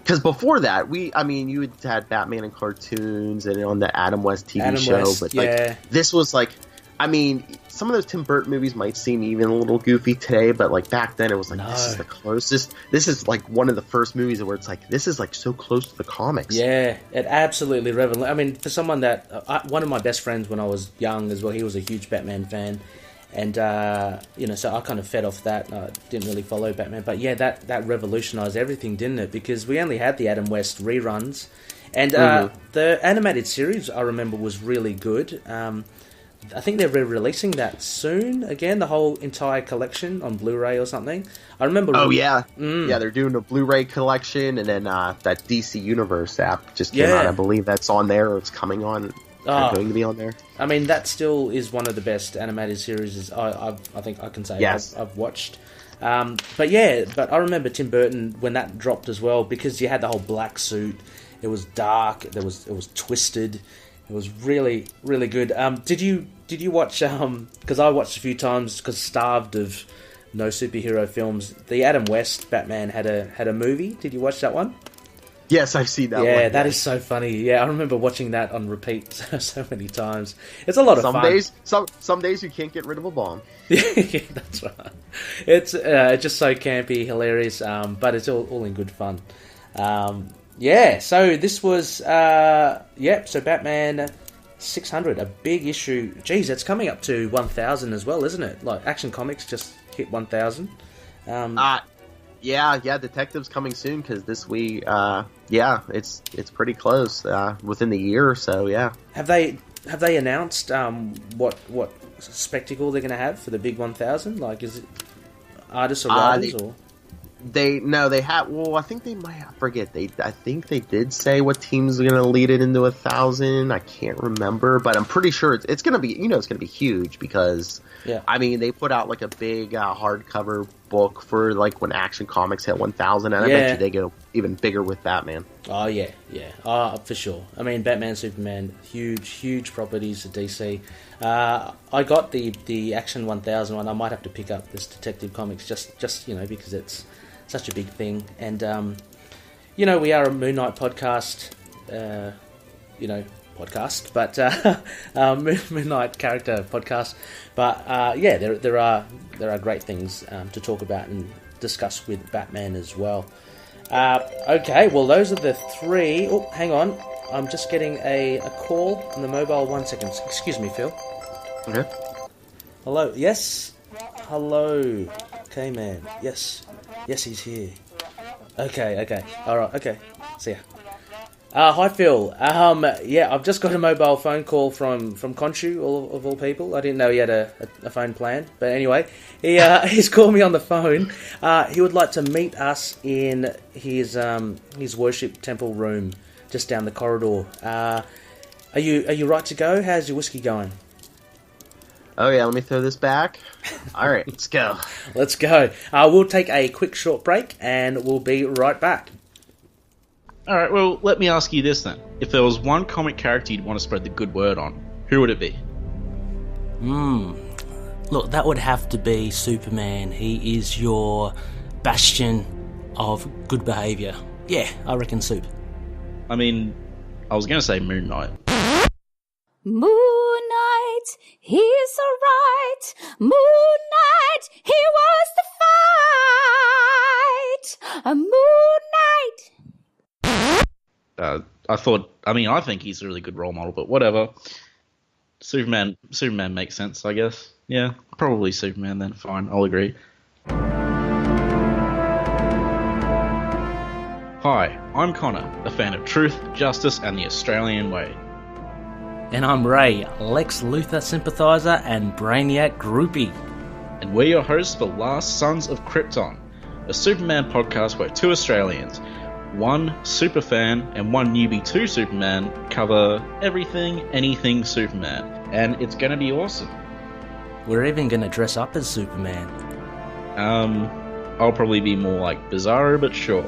Because before that, you had Batman in cartoons and on the Adam West TV show, but this was some of those Tim Burton movies might seem even a little goofy today, but back then it was this is the closest. This is one of the first movies where it's this is so close to the comics. Yeah, it absolutely revolutionized. I mean, for someone that one of my best friends when I was young as well, he was a huge Batman fan, and so I kind of fed off that. I didn't really follow Batman, but yeah, that revolutionized everything, didn't it? Because we only had the Adam West reruns, and the animated series I remember was really good. I think they're re-releasing that soon again, the whole entire collection on Blu-ray or something. I remember... Oh, yeah. Yeah, they're doing a Blu-ray collection, and then that DC Universe app just came out. I believe that's on there, or it's coming on. Going to be on there. I mean, that still is one of the best animated series I think I can say I've watched. But I remember Tim Burton when that dropped as well, because you had the whole black suit, It was dark. It was twisted. It was really, really good. Did you watch? Because I watched a few times because starved of no superhero films. The Adam West Batman had a movie. Did you watch that one? Yes, I've seen that one. Yeah, that is so funny. Yeah, I remember watching that on repeat so many times. It's a lot of fun. Some days you can't get rid of a bomb. Yeah, that's right. It's just so campy, hilarious, but it's all in good fun. Yeah, so this was, so Batman 600, a big issue. Geez, it's coming up to 1,000 as well, isn't it? Like, Action Comics just hit 1,000. Yeah, Detective's coming soon, because this week, it's pretty close, within the year or so, yeah. Have they announced what spectacle they're going to have for the big 1,000? Like, is it artists or writers, or...? I think they might, I think they did say what team's going to lead it into 1,000. I can't remember, but I'm pretty sure it's going to be, it's going to be huge because, I mean, they put out like a big hardcover book for like when Action Comics hit 1,000, and I bet you they go even bigger with Batman. Oh, yeah. For sure. I mean, Batman, Superman, huge properties at DC. I got the Action 1000 one. I might have to pick up this Detective Comics just because it's such a big thing. And, we are a Moon Knight podcast, but Moon Knight character podcast. But, there are great things to talk about and discuss with Batman as well. Okay, well, those are the three. Oh, hang on. I'm just getting a call on the mobile. 1 second. Excuse me, Phil. Okay. Hello. Yes. Hello. Okay, man. Yes, he's here. Okay. All right. Okay. See ya. Hi, Phil. I've just got a mobile phone call from Khonshu, of all people. I didn't know he had a phone plan, but anyway, he's called me on the phone. He would like to meet us in his worship temple room just down the corridor. Are you right to go? How's your whiskey going? Oh yeah, let me throw this back. All right, let's go. Let's go. We'll take a quick short break, and we'll be right back. Alright, well, let me ask you this then. If there was one comic character you'd want to spread the good word on, who would it be? Look, that would have to be Superman. He is your bastion of good behaviour. Yeah, I reckon Soup. I mean, I was going to say Moon Knight. Moon Knight, he's alright. Moon Knight, he was the fight. A Moon Knight. I think he's a really good role model, but whatever. Superman makes sense, I guess. Yeah, probably Superman then. Fine, I'll agree. Hi, I'm Connor, a fan of truth, justice, and the Australian way. And I'm Ray, Lex Luthor sympathiser and Brainiac groupie. And we're your hosts for Last Sons of Krypton, a Superman podcast where two Australians, one superfan and one newbie to Superman, cover everything, anything Superman. And it's going to be awesome. We're even going to dress up as Superman. I'll probably be more like Bizarro, but sure.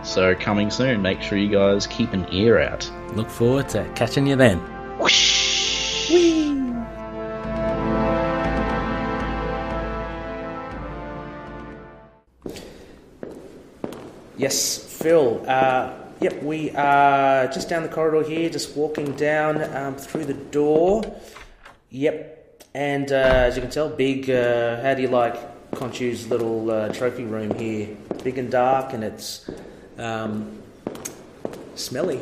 So coming soon, make sure you guys keep an ear out. Look forward to catching you then. Whoosh! Whee! Yes, Phil. We are just down the corridor here, just walking down through the door. Yep, and as you can tell, big. How do you like Khonshu's little trophy room here? Big and dark, and it's smelly.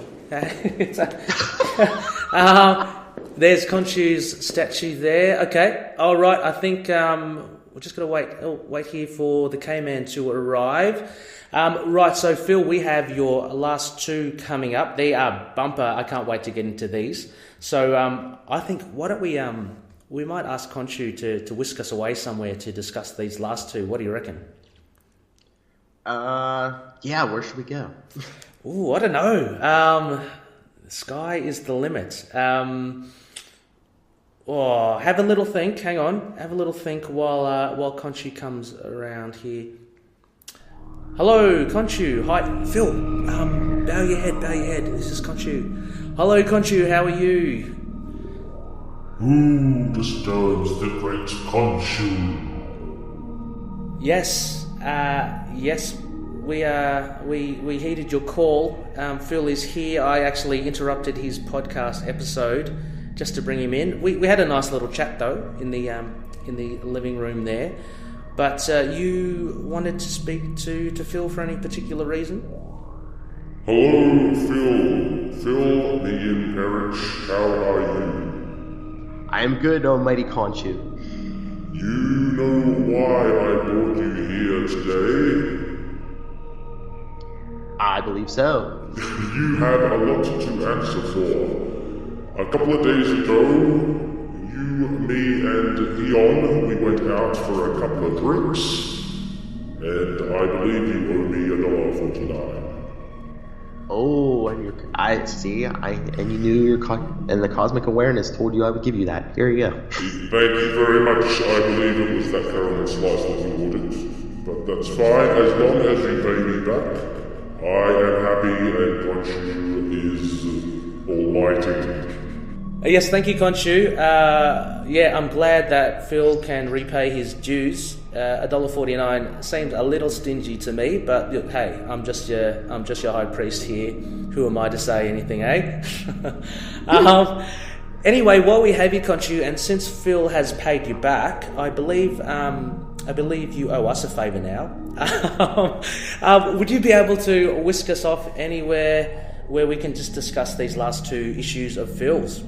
There's Khonshu's statue there. Okay, all right. I think we're just gonna wait here for the K-Man to arrive. Right, so Phil, we have your last two coming up. They are bumper. I can't wait to get into these. So I think, why don't we might ask Khonshu to whisk us away somewhere to discuss these last two. What do you reckon? Where should we go? Ooh, I don't know. The sky is the limit. Have a little think. Hang on. Have a little think while Khonshu comes around here. Hello, Khonshu. Hi, Phil. bow your head. This is Khonshu. Hello, Khonshu, how are you? Who disturbs the great Khonshu? Yes, we heeded your call. Phil is here. I actually interrupted his podcast episode just to bring him in. We had a nice little chat though in the living room there. But you wanted to speak to Phil for any particular reason? Hello, Phil. Phil, me and PERICH, how are you? I am good, almighty Khonshu. You know why I brought you here today? I believe so. You have a lot to answer for. A couple of days ago, you, me, and Eon, we went out for a couple of drinks, and I believe you owe me $1.49. Oh, and I see. And you knew and the cosmic awareness told you I would give you that. Here you go. Thank you very much. I believe it was that caramel slice that you ordered, but that's fine as long as you pay me back. I am happy, and Khonshu is almighty. Yes, thank you, Khonshu. I'm glad that Phil can repay his dues. $1.49 seems a little stingy to me, but look, hey, I'm just your high priest here. Who am I to say anything, eh? Anyway, while we have you, Khonshu, and since Phil has paid you back, I believe you owe us a favour now. Would you be able to whisk us off anywhere where we can just discuss these last two issues of Phil's?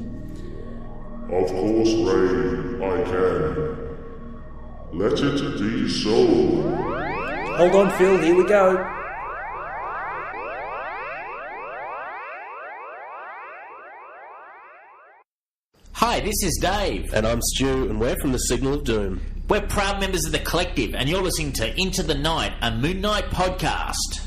Of course, Ray, I can. Let it be so. Hold on, Phil, here we go. Hi, this is Dave. And I'm Stu, and we're from the Signal of Doom. We're proud members of the Collective, and you're listening to Into the Night, a Moon Knight podcast.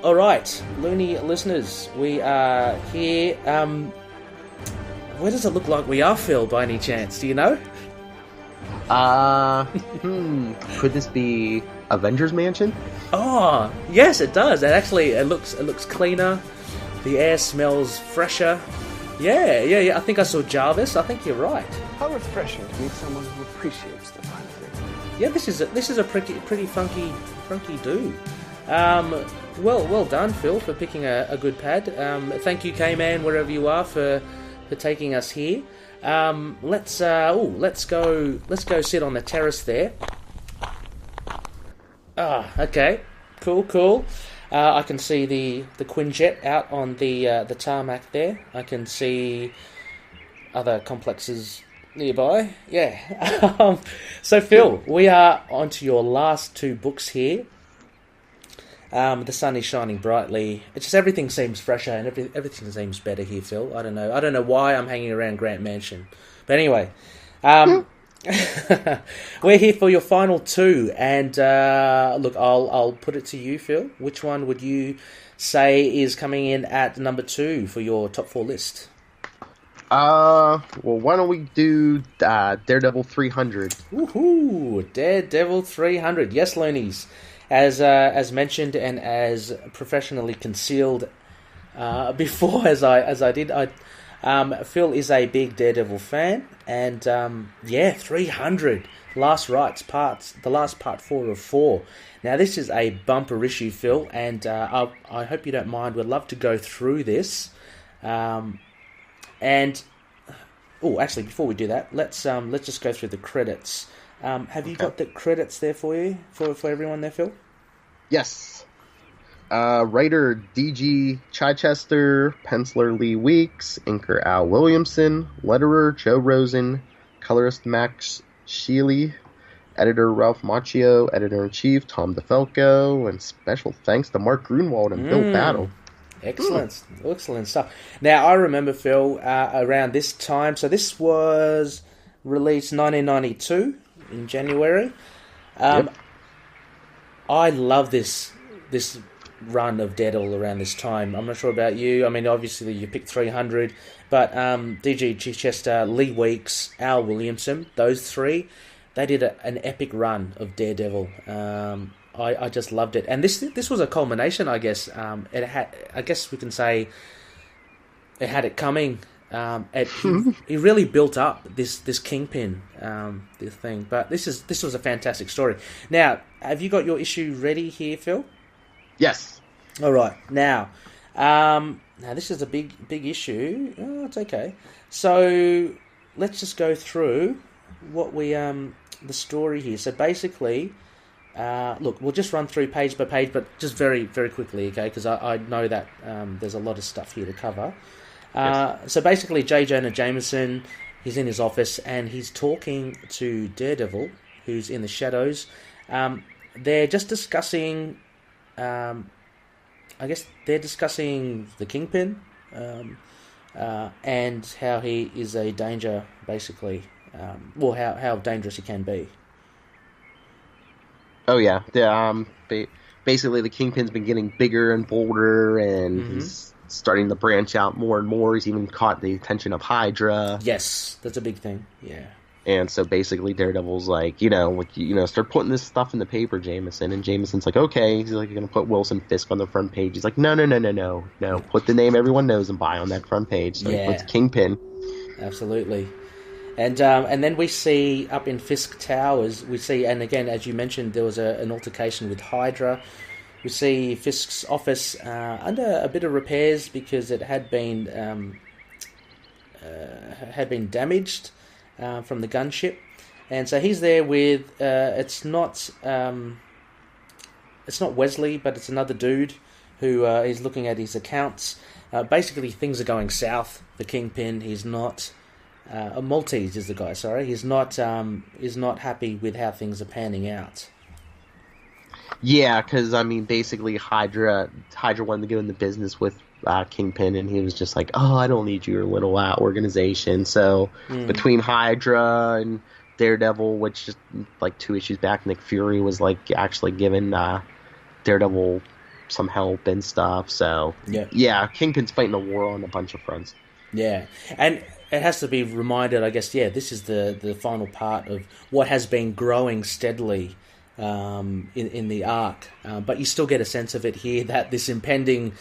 All right, Loony listeners, we are here. Where does it look like we are, Phil, by any chance? Do you know? Could this be Avengers Mansion? Oh, yes, it does. It looks cleaner. The air smells fresher. Yeah. I think I saw Jarvis. I think you're right. How refreshing to meet someone who appreciates the fine things. Yeah, this is a pretty funky dude. Well done, Phil, for picking a good pad. Thank you, K-Man, wherever you are, for taking us here. Let's go sit on the terrace there. Okay, cool. I can see the Quinjet out on the tarmac there. I can see other complexes nearby. Yeah. So, Phil, we are onto your last two books here. The sun is shining brightly. It's just everything seems fresher and everything seems better here, Phil. I don't know why I'm hanging around Grant Mansion, but anyway, we're here for your final two. And look, I'll put it to you, Phil. Which one would you say is coming in at number 2 for your top 4 list? Well, why don't we do Daredevil 300? Woohoo! Daredevil 300. Yes, Loonies. As mentioned and as professionally concealed before, as I did, Phil is a big Daredevil fan, and 300 last parts, the last part 4 of 4. Now this is a bumper issue, Phil, and I hope you don't mind. We'd love to go through this, actually, before we do that, let's just go through the credits. Have you got the credits there for you, for everyone there, Phil? Yes. Writer D.G. Chichester, penciler Lee Weeks, inker Al Williamson, letterer Joe Rosen, colorist Max Sheely, editor Ralph Macchio, editor-in-chief Tom DeFalco, and special thanks to Mark Grunwald and Bill Battle. Excellent stuff. Now, I remember, Phil, around this time, so this was released 1992 in January. Yep. I love this run of Daredevil around this time. I'm not sure about you. I mean, obviously you picked 300, but D.G. Chichester, Lee Weeks, Al Williamson, those three, they did an epic run of Daredevil. I just loved it, and this was a culmination, I guess. It had, I guess we can say, it had it coming. He really built up this Kingpin this thing, but this was a fantastic story. Now, have you got your issue ready here, Phil? Yes. All right. Now this is a big issue. Oh, it's okay. So let's just go through what we the story here. So basically, look, we'll just run through page by page, but just very, very quickly, okay? Because I know that there's a lot of stuff here to cover. Yes. So basically, J. Jonah Jameson, he's in his office and he's talking to Daredevil, who's in the shadows. They're just discussing, I guess they're discussing the Kingpin and how he is a danger, basically. How dangerous he can be. Oh yeah, basically the Kingpin's been getting bigger and bolder, and he's starting to branch out more and more. He's even caught the attention of Hydra. Yes, that's a big thing. Yeah. And so basically Daredevil's like, start putting this stuff in the paper, Jameson. And Jameson's like, okay. He's like, you're going to put Wilson Fisk on the front page. He's like, no. Put the name everyone knows and buy on that front page. So he puts Kingpin. Absolutely. And then we see up in Fisk Towers, and again, as you mentioned, there was an altercation with Hydra. We see Fisk's office under a bit of repairs because it had been damaged from the gunship, and so he's there with it's not Wesley, but it's another dude who is looking at his accounts. Basically, things are going south. The Kingpin, he's not. Maltese is the guy. Sorry, he's not happy with how things are panning out. Yeah, because basically Hydra wanted to go in the business with Kingpin, and he was just like, "Oh, I don't need your little organization." So between Hydra and Daredevil, which just like 2 issues back, Nick Fury was like actually giving Daredevil some help and stuff. So yeah, Kingpin's fighting a war on a bunch of fronts. Yeah, and it has to be reminded, I guess. Yeah, this is the final part of what has been growing steadily in the arc, but you still get a sense of it here that this impending,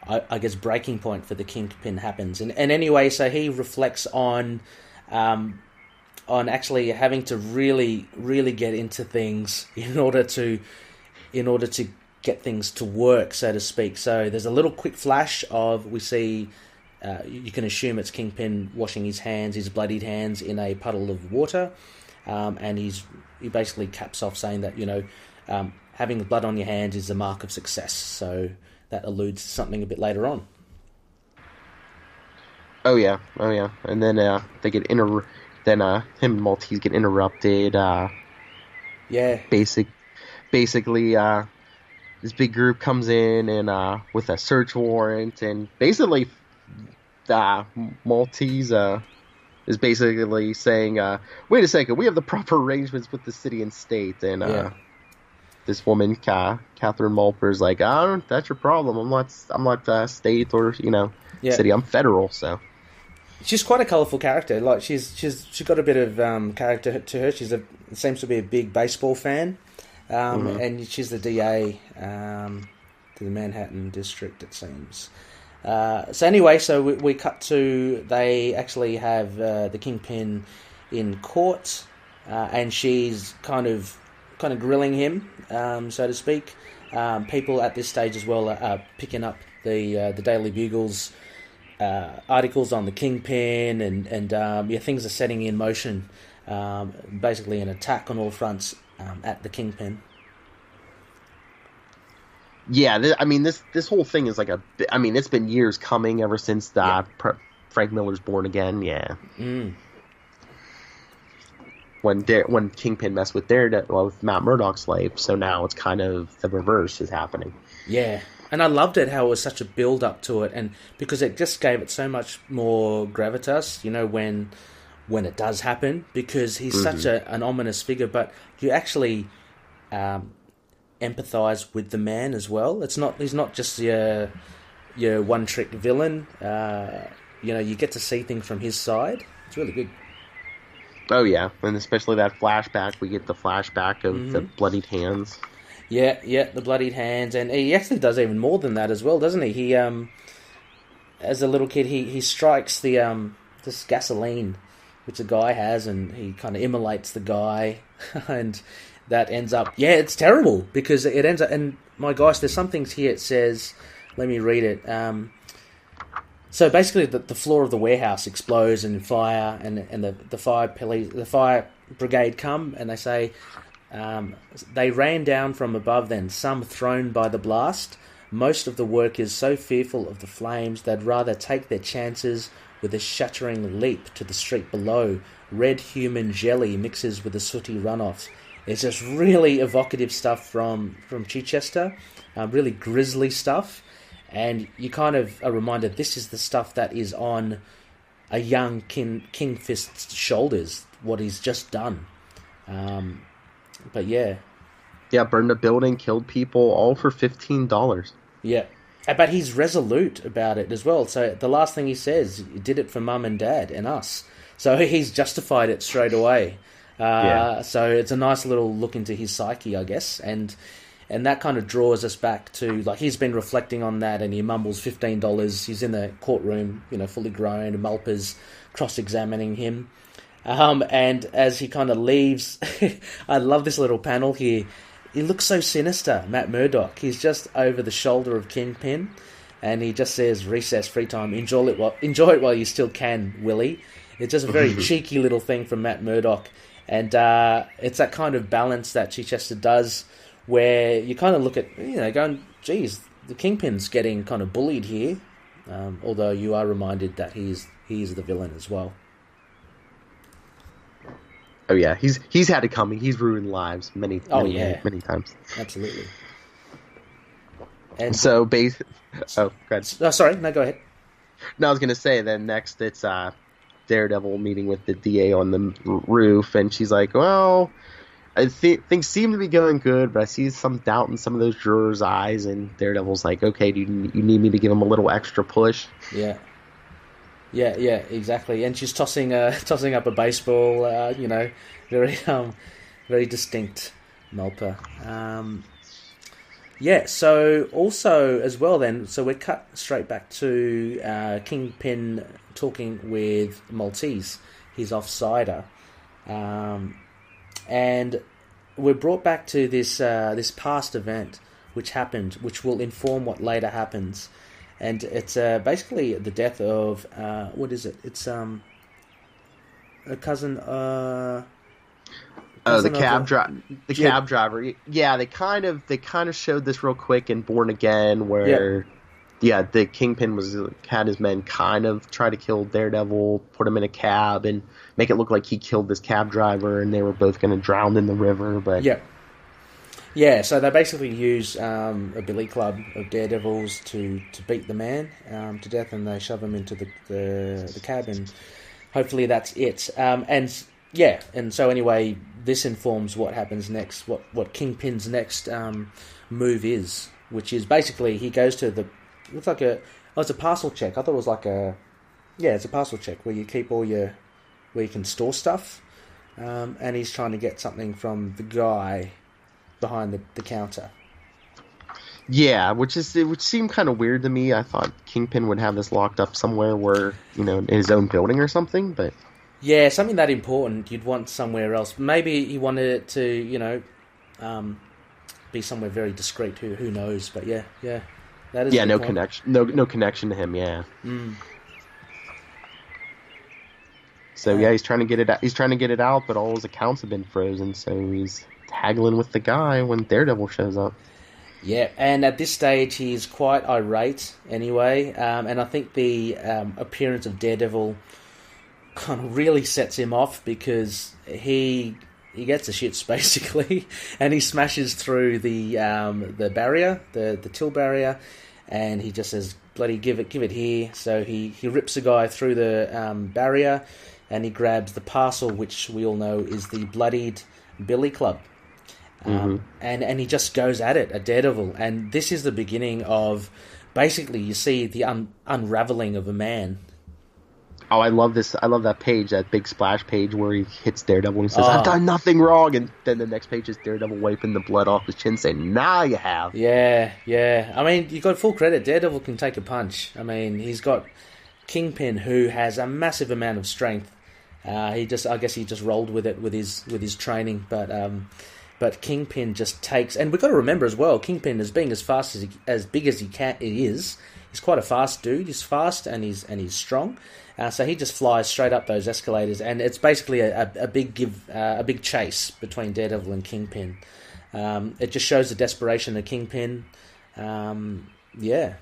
I guess, breaking point for the Kingpin happens. And anyway, so he reflects on actually having to really, really get into things in order to get things to work, so to speak. So there's a little quick flash of, we see, you can assume it's Kingpin washing his bloodied hands in a puddle of water, and he basically caps off saying that, having the blood on your hands is a mark of success. So that alludes to something a bit later on. Oh yeah. And then they get him and Maltese get interrupted. Basically, this big group comes in and with a search warrant, and basically Maltese is basically saying, wait a second, we have the proper arrangements with the city and state. And this woman, Catherine Mulper, is like, oh, that's your problem. I'm not state or city. I'm federal. So she's quite a colourful character. Like she's got a bit of character to her. Seems to be a big baseball fan, and she's the DA to the Manhattan district, it seems. So anyway, so we cut to, they actually have the Kingpin in court, and she's kind of grilling him, so to speak. People at this stage as well are picking up the Daily Bugle's articles on the Kingpin, and things are setting in motion. Basically, an attack on all fronts at the Kingpin. Yeah, this whole thing is like it's been years coming ever since Frank Miller's Born Again. Yeah. When Kingpin messed with with Matt Murdock's life, so now it's kind of the reverse is happening. Yeah, and I loved it how it was such a build up to it, and because it just gave it so much more gravitas. when it does happen, because he's such an ominous figure. But you actually empathize with the man as well. He's not just your one trick villain. You get to see things from his side. It's really good. Oh yeah, and especially that flashback. We get the flashback of the bloodied hands. Yeah, the bloodied hands, and he actually does even more than that as well, doesn't he? He, as a little kid, he strikes the this gasoline which the guy has, and he kind of immolates the guy, and that ends up... Yeah, it's terrible, because it ends up... And my gosh, there's some things here it says... Let me read it. So basically, the floor of the warehouse explodes in fire, and the fire brigade come, and they say... they ran down from above then, some thrown by the blast. Most of the workers so fearful of the flames they'd rather take their chances with a shattering leap to the street below. Red human jelly mixes with the sooty runoffs. It's just really evocative stuff from Chichester, really grisly stuff, and you kind of are reminded this is the stuff that is on a young King Fist's shoulders, what he's just done. But yeah, burned a building, killed people, all for $15. Yeah, but he's resolute about it as well. So the last thing he says, he did it for Mum and Dad and us. So he's justified it straight away. So it's a nice little look into his psyche, I guess, and that kind of draws us back to, like, he's been reflecting on that, and he mumbles $15. He's in the courtroom, fully grown, and Malpa's cross-examining him. And as he kind of leaves, I love this little panel here. He looks so sinister, Matt Murdock. He's just over the shoulder of Kingpin, and he just says, "Recess, free time. Enjoy it while you still can, Willie." It's just a very cheeky little thing from Matt Murdock, and it's that kind of balance that Chichester does, where you kind of look at, going, "Geez, the Kingpin's getting kind of bullied here," although you are reminded that he's the villain as well. Oh yeah, he's had it coming. He's ruined lives many times. Absolutely. And so, go ahead. Sorry, no, go ahead. No, I was gonna say then next it's Daredevil meeting with the DA on the roof, and she's like, "Well, things seem to be going good, but I see some doubt in some of those jurors' eyes." And Daredevil's like, "Okay, do you need me to give him a little extra push?" Yeah, exactly. And she's tossing up a baseball, very distinct Malpa. So also as well then, so we're cut straight back to Kingpin talking with Maltese, his offsider, and we're brought back to this past event which happened, which will inform what later happens. And it's basically the death of what is it? It's a cousin. The cab driver. Yeah, they kind of showed this real quick in Born Again, where the Kingpin had his men kind of try to kill Daredevil, put him in a cab, and make it look like he killed this cab driver, and they were both going to drown in the river. But yeah, so they basically use a billy club of daredevils to beat the man to death, and they shove him into the cab, and hopefully that's it. And so anyway, this informs what happens next, what Kingpin's next move is, which is basically he goes to it's a parcel check. I thought it was it's a parcel check where you keep where you can store stuff, and he's trying to get something from the guy behind the counter. Yeah, which seemed kind of weird to me. I thought Kingpin would have this locked up somewhere where, in his own building or something, but... Yeah, something that important you'd want somewhere else. Maybe he wanted it to, be somewhere very discreet. Who knows? But yeah. That is no connection. No connection to him, yeah. So he's trying to get it out. He's trying to get it out, but all his accounts have been frozen, so he's haggling with the guy when Daredevil shows up. Yeah, and at this stage he's quite irate anyway, and I think the appearance of Daredevil kind of really sets him off, because he gets the shits basically, and he smashes through the barrier, the till barrier, and he just says, "Bloody give it here!" So he rips the guy through the barrier. and he grabs the parcel, which we all know is the bloodied billy club. And he just goes at Daredevil. And this is the beginning of, basically, you see the unraveling of a man. Oh, I love this. I love that page, that big splash page where he hits Daredevil and he says, I've done nothing wrong. And then the next page is Daredevil wiping the blood off his chin saying, nah, you have. Yeah. I mean, you got full credit. Daredevil can take a punch. I mean, he's got Kingpin, who has a massive amount of strength. I guess he just rolled with it with his training. But Kingpin just takes, and we've got to remember as well, Kingpin, as being as big as he is, he's quite a fast dude. He's fast and he's strong. So he just flies straight up those escalators, and it's basically a big chase between Daredevil and Kingpin. It just shows the desperation of Kingpin. Yeah.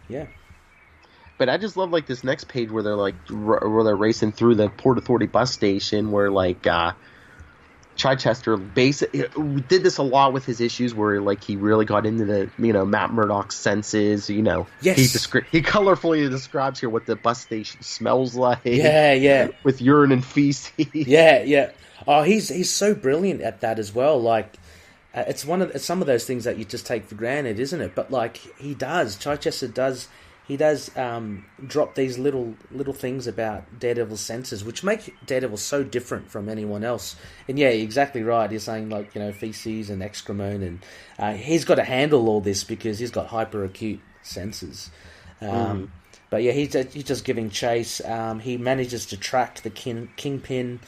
But I just love like this next page where they're where they're racing through the Port Authority bus station, where like Chichester did this a lot with his issues, where like he really got into the Matt Murdock's senses. Yes. He colorfully describes here what the bus station smells like. Yeah. With urine and feces. Yeah. Oh, he's so brilliant at that as well. Like it's some of those things that you just take for granted, isn't it? But like Chichester does. He does drop these little things about Daredevil's senses, which make Daredevil so different from anyone else. And yeah, exactly right. You're saying like feces and excrement, and he's got to handle all this because he's got hyper acute senses. But yeah, he's just giving chase. He manages to track the Kingpin,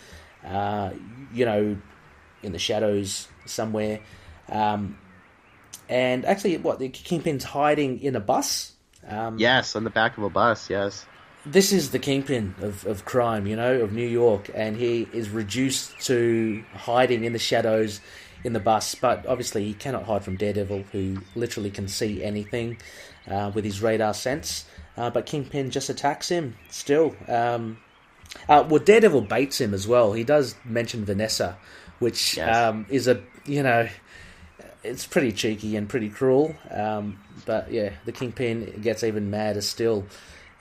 in the shadows somewhere. And actually, the Kingpin's hiding in a bus. Yes, on the back of a bus, yes. This is the Kingpin of crime, of New York, and he is reduced to hiding in the shadows in the bus, but obviously he cannot hide from Daredevil, who literally can see anything with his radar sense, but Kingpin just attacks him still. Daredevil baits him as well. He does mention Vanessa, which is it's pretty cheeky and pretty cruel, but yeah, the Kingpin gets even madder still,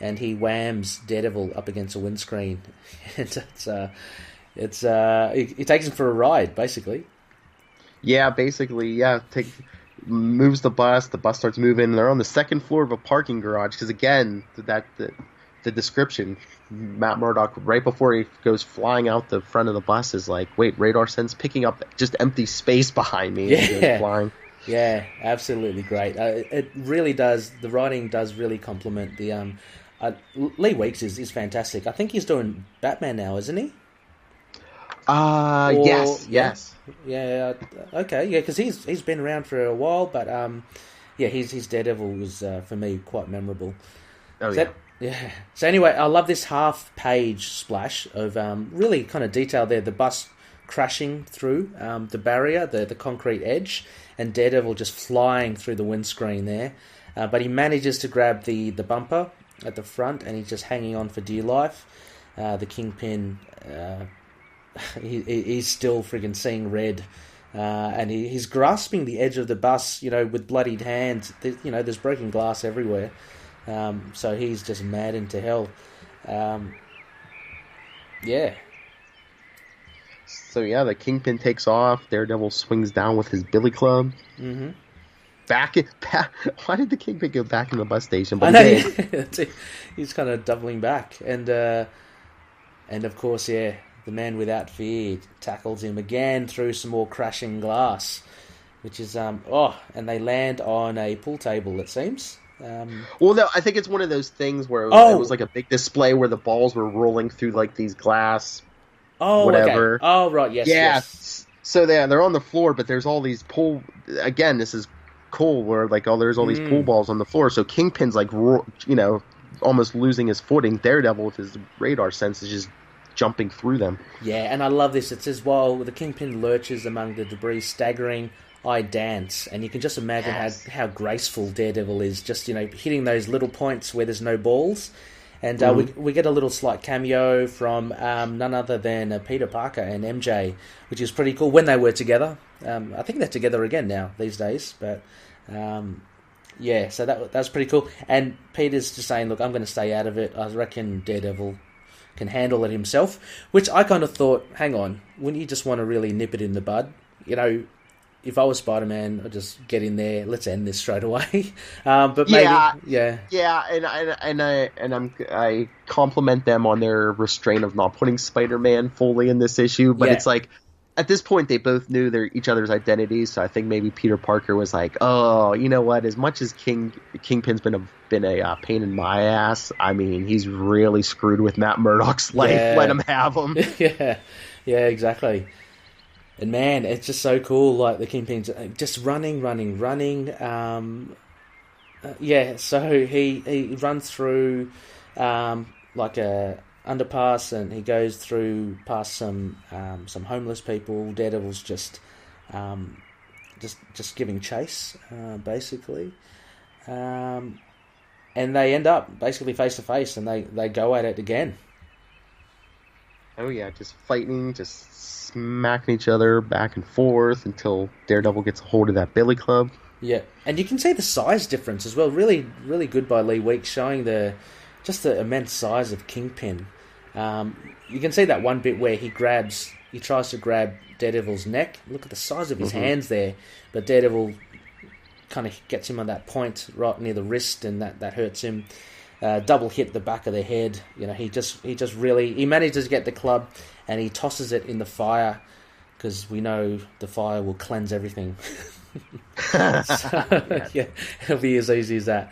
and he whams Daredevil up against a windscreen, and he takes him for a ride, basically. Yeah, moves the bus starts moving, they're on the second floor of a parking garage, because again, the description, Matt Murdock, right before he goes flying out the front of the bus, is like, wait, radar sense picking up just empty space behind me. Yeah. And he goes flying. Yeah, absolutely great. It really does, the writing does really complement the... Lee Weeks is fantastic. I think he's doing Batman now, isn't he? Yes. Yeah, okay, yeah, because he's been around for a while, but his Daredevil was, for me, quite memorable. Oh, Yeah. So anyway, I love this half-page splash of really kind of detail there. The bus crashing through the barrier, the concrete edge, and Daredevil just flying through the windscreen there. But he manages to grab the bumper at the front, and he's just hanging on for dear life. The Kingpin, he's still friggin' seeing red. And he's grasping the edge of the bus, with bloodied hands. There's broken glass everywhere. So he's just mad into hell. Yeah. So yeah, the Kingpin takes off. Daredevil swings down with his billy club. Mm-hmm. Why did the Kingpin go back in the bus station? But I know, he's kind of doubling back, and of course, the man without fear tackles him again through some more crashing glass, which is and they land on a pool table, it seems. No, I think it's one of those things where it was like a big display where the balls were rolling through like these glass, whatever. Okay. Oh, right, yes. So they're on the floor, but there's all these pool. Again, this is cool. Where there's all these pool balls on the floor. So Kingpin's like, almost losing his footing. Daredevil with his radar sense is just jumping through them. Yeah, and I love this. It says while the Kingpin lurches among the debris, staggering, I dance, and you can just imagine how graceful Daredevil is, just hitting those little points where there's no balls, and we get a little slight cameo from none other than Peter Parker and MJ, which is pretty cool when they were together. I think they're together again now these days, but so that's pretty cool. And Peter's just saying, "Look, I'm going to stay out of it. I reckon Daredevil can handle it himself. Which I kind of thought, hang on, wouldn't you just want to really nip it in the bud? You know, if I was Spider-Man, I'd just get in there. Let's end this straight away. But maybe, I compliment them on their restraint of not putting Spider-Man fully in this issue. But it's like, at this point, they both knew each other's identities. So I think maybe Peter Parker was like, oh, you know what? As much as Kingpin's been a pain in my ass, I mean, he's really screwed with Matt Murdock's life. Let him have him. yeah, exactly. And man, it's just so cool. Like the Kingpin's just running. So he runs through like a underpass, and he goes through past some homeless people. Daredevil's just giving chase, basically, and they end up basically face to face, and they go at it again. Oh yeah, just fighting, just smacking each other back and forth until Daredevil gets a hold of that billy club. Yeah, and you can see the size difference as well. Really, really good by Lee Weeks, showing the immense size of Kingpin. You can see that one bit where he tries to grab Daredevil's neck. Look at the size of his hands there, but Daredevil kind of gets him on that point right near the wrist, and that hurts him. Double hit the back of the head. You know, he manages to get the club, and he tosses it in the fire, because we know the fire will cleanse everything. It'll be as easy as that.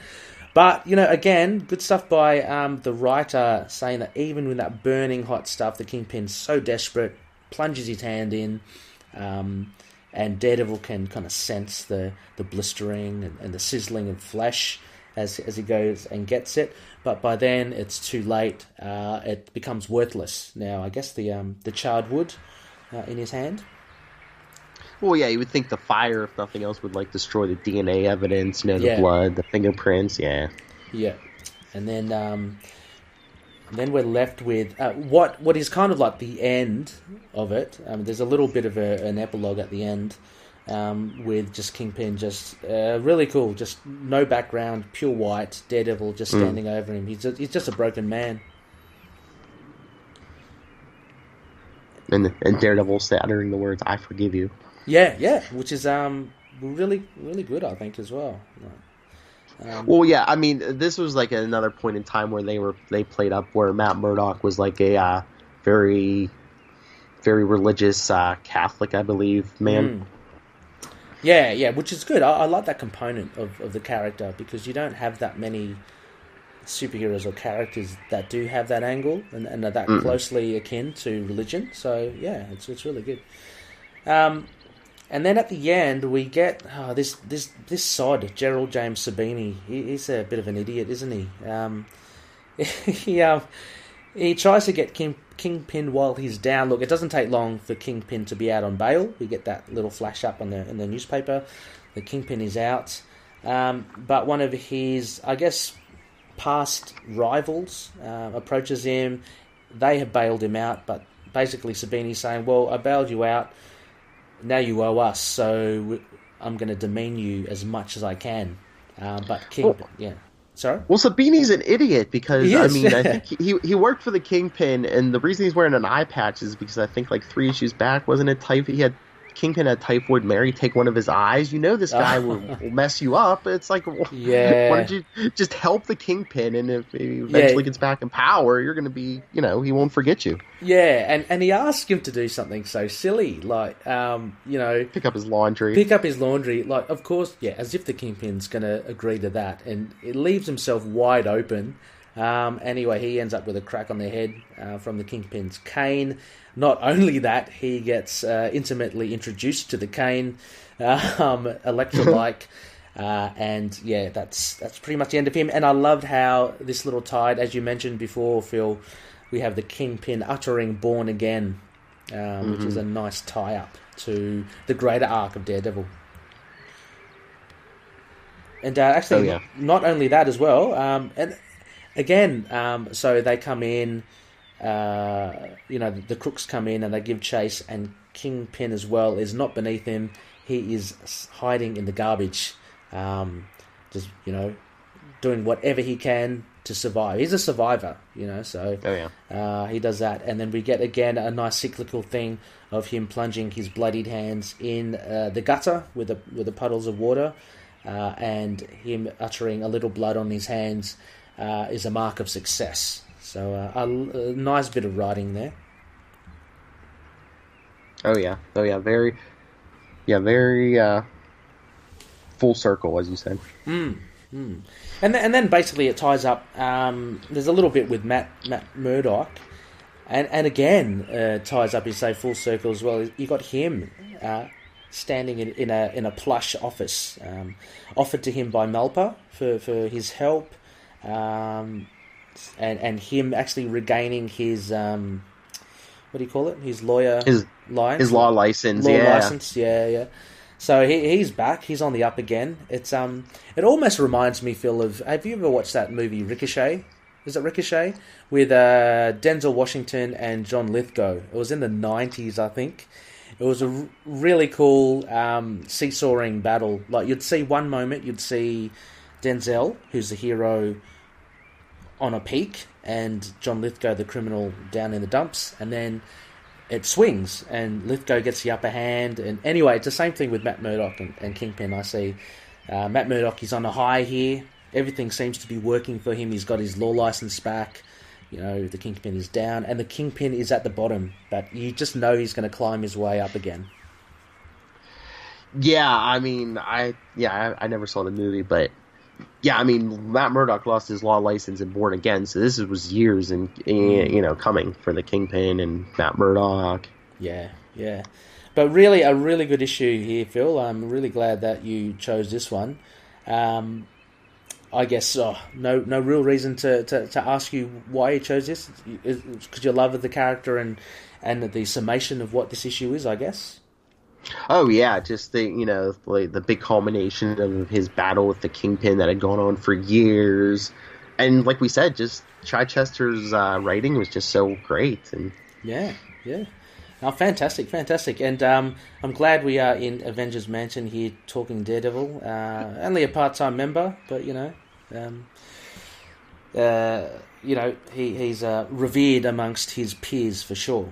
But, you know, again, good stuff by the writer, saying that even with that burning hot stuff, the Kingpin's so desperate, plunges his hand in, and Daredevil can kind of sense the blistering and the sizzling of flesh as he goes and gets it. But by then, it's too late. It becomes worthless. Now, I guess the charred wood in his hand. Well, yeah, you would think the fire, if nothing else, would destroy the DNA evidence, the blood, the fingerprints, Yeah, and then we're left with what is kind of like the end of it. There's a little bit of an epilogue at the end, with just Kingpin, just really cool, just no background, pure white, Daredevil just standing over him. He's just a broken man. And Daredevil uttering the words, "I forgive you." Yeah, which is really, really good, I think, as well. Well, yeah, I mean, this was like another point in time where they played up where Matt Murdock was like a very, very religious Catholic, I believe, man. Yeah, which is good. I like that component of the character, because you don't have that many superheroes or characters that do have that angle and are that closely akin to religion. So yeah, it's really good. And then at the end we get this sod, Gerald James Sabini. He's a bit of an idiot, isn't he? He tries to get Kingpin while he's down. Look, it doesn't take long for Kingpin to be out on bail. We get that little flash up in the newspaper. The Kingpin is out, but one of his, I guess, past rivals approaches him. They have bailed him out, but basically Sabini's saying, well, I bailed you out, now you owe us, so I'm going to demean you as much as I can. But Sorry? Well, Sabini's an idiot, because, I think he worked for the Kingpin, and the reason he's wearing an eye patch is because I think 3 issues back, wasn't it Kingpin had Typhoid Mary take one of his eyes. You know this guy will mess you up. It's like, why don't you just help the Kingpin, and if he eventually gets back in power, you're going to be, he won't forget you. Yeah, and he asked him to do something so silly, like, pick up his laundry. Like, of course, as if the Kingpin's going to agree to that, and it leaves himself wide open. Anyway, he ends up with a crack on the head from the Kingpin's cane. Not only that, he gets intimately introduced to the cane, Electra-like, and that's pretty much the end of him. And I loved how this little tide, as you mentioned before, Phil, we have the Kingpin uttering "Born Again," which is a nice tie-up to the greater arc of Daredevil. And not only that as well, and again, so they come in. The crooks come in and they give chase, and Kingpin as well is not beneath him. He is hiding in the garbage, just doing whatever he can to survive. He's a survivor, so he does that. And then we get, again, a nice cyclical thing of him plunging his bloodied hands in the gutter with the puddles of water, and him uttering a little blood on his hands is a mark of success. So a nice bit of writing there. Very full circle, as you said. And then basically it ties up. There's a little bit with Matt Murdock, and again ties up, you say, full circle as well. You got him standing in a plush office, offered to him by Malpa for his help, and him actually regaining his what do you call it? His lawyer license. His law license. License. Yeah. So he's back. He's on the up again. It almost reminds me, Phil, of, have you ever watched that movie Ricochet? Is it Ricochet? With Denzel Washington and John Lithgow. It was in the 90s, I think. It was a really cool seesawing battle. Like, you'd see one moment, you'd see Denzel, who's the hero, on a peak, and John Lithgow, the criminal, down in the dumps, and then it swings, and Lithgow gets the upper hand. And anyway, it's the same thing with Matt Murdock and Kingpin. I see Matt Murdock, he's on a high here. Everything seems to be working for him. He's got his law license back. The Kingpin is down, and the Kingpin is at the bottom, but you just know he's going to climb his way up again. Yeah, I mean, I never saw the movie, but yeah, I mean, Matt Murdock lost his law license and Born Again, so this was years coming for the Kingpin and Matt Murdock. Yeah. But really, a really good issue here, Phil. I'm really glad that you chose this one. I guess no real reason to ask you why you chose this. Because your love of the character and the summation of what this issue is, I guess. Oh yeah, just the big culmination of his battle with the Kingpin that had gone on for years, and like we said, just Chichester's writing was just so great. And yeah. Oh, fantastic, and I'm glad we are in Avengers Mansion here talking Daredevil. Only a part-time member, but he's revered amongst his peers for sure.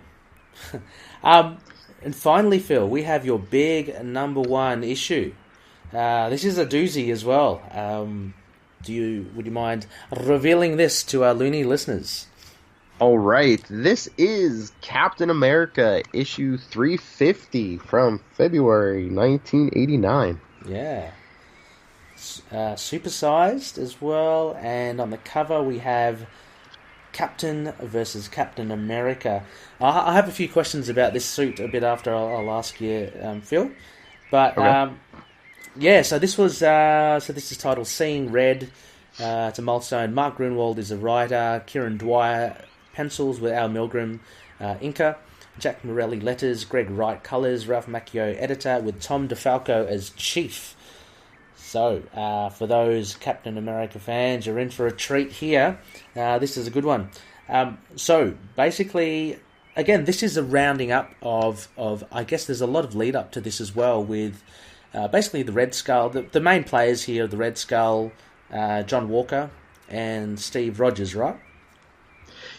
And finally, Phil, we have your big #1 issue. This is a doozy as well. Would you mind revealing this to our Loony listeners? All right, this is Captain America issue 350 from February 1989. Yeah. Supersized as well, and on the cover we have Captain versus Captain America. I have a few questions about this suit a bit after I'll ask you, Phil. But okay. So this was this is titled Seeing Red. It's a milestone. Mark Grunwald is a writer. Kieran Dwyer pencils with Al Milgram inker. Jack Morelli letters. Greg Wright colors. Ralph Macchio editor with Tom DeFalco as chief. So, for those Captain America fans, you're in for a treat here. This is a good one. So, basically, again, this is a rounding up of I guess there's a lot of lead up to this as well with basically the Red Skull. The main players here are the Red Skull, John Walker, and Steve Rogers, right?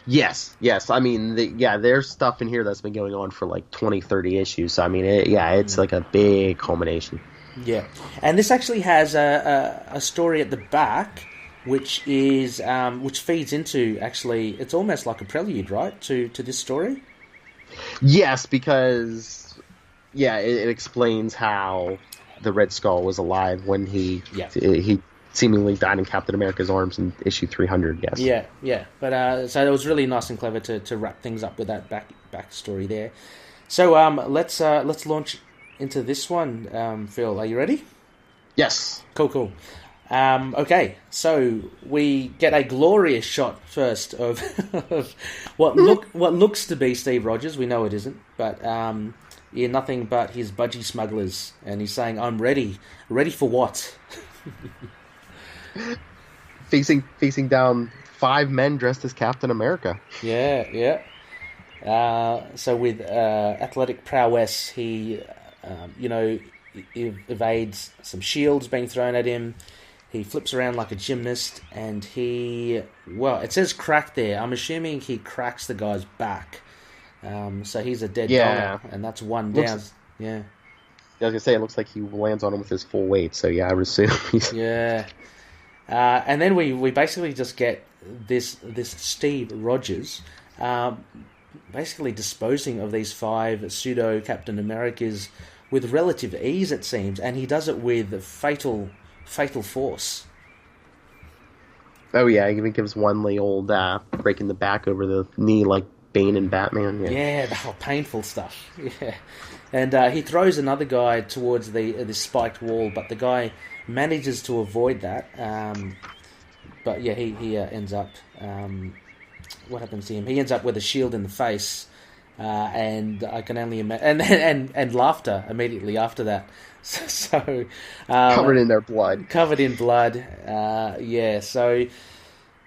Yes. I mean, there's stuff in here that's been going on for like 20, 30 issues. So, I mean, it's like a big culmination. Yeah, and this actually has a story at the back, which is which feeds into, actually, it's almost like a prelude, right, to this story? Yes, because it explains how the Red Skull was alive when he seemingly died in Captain America's arms in issue 300. Yes. Yeah. But so it was really nice and clever to wrap things up with that backstory there. So let's launch into this one, Phil. Are you ready? Yes. Cool. Okay, so we get a glorious shot first of what looks to be Steve Rogers. We know it isn't, but nothing but his budgie smugglers, and he's saying, "I'm ready. Ready for what?" facing down 5 men dressed as Captain America. Yeah. So with athletic prowess, he evades some shields being thrown at him. He flips around like a gymnast, and it says crack there. I'm assuming he cracks the guy's back. So he's a dead goner, and that's one down. Yeah. I was going to say, it looks like he lands on him with his full weight, so yeah, I would assume he's... Yeah. And then we basically just get this Steve Rogers basically disposing of these 5 pseudo Captain Americas with relative ease, it seems, and he does it with fatal force. Oh yeah, he even gives one the old breaking the back over the knee like Bane and Batman. Yeah, the whole painful stuff. Yeah, and he throws another guy towards the spiked wall, but the guy manages to avoid that. But yeah, he ends up. What happens to him? He ends up with a shield in the face, and I can only imagine, and laughter immediately after that. So covered in their blood. Covered in blood. Yeah, so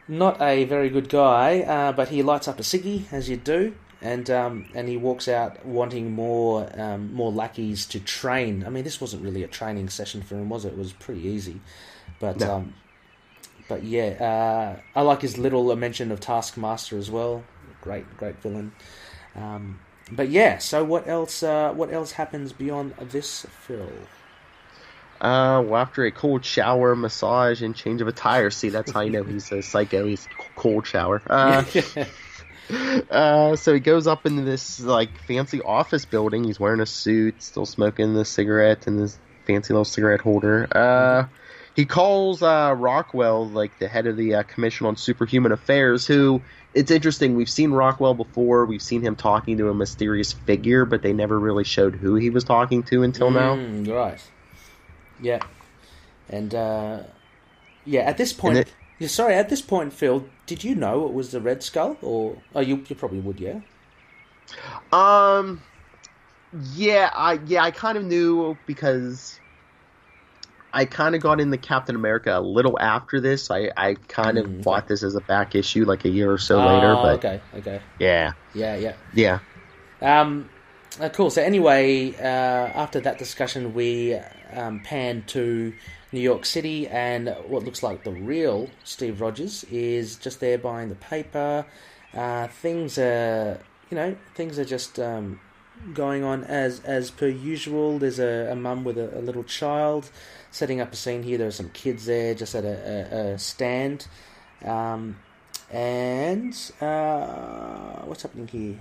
not a very good guy, but he lights up a ciggy, as you do, and he walks out wanting more lackeys to train. I mean, this wasn't really a training session for him, was it? It was pretty easy, but no. But yeah, I like his little mention of Taskmaster as well. Great villain. But yeah, so what else happens beyond this, Phil? Well, after a cold shower, massage, and change of attire, see, that's how you know he's a psycho. He's cold shower. So he goes up into this like fancy office building. He's wearing a suit, still smoking the cigarette and this fancy little cigarette holder. He calls Rockwell, like the head of the Commission on Superhuman Affairs, who, it's interesting, we've seen Rockwell before, we've seen him talking to a mysterious figure, but they never really showed who he was talking to until now. Right. Yeah. And, at this point... at this point, Phil, did you know it was the Red Skull? Or... Oh, you probably would, yeah? Yeah, I kind of knew because... I kind of got into Captain America a little after this. I kind of bought this as a back issue like a year or so later. But okay. Yeah. Yeah. Cool. So anyway, after that discussion, we pan to New York City, and what looks like the real Steve Rogers is just there buying the paper. Things are just going on as per usual. There's a mum with a little child. Setting up a scene here. There are some kids there just at a stand. What's happening here?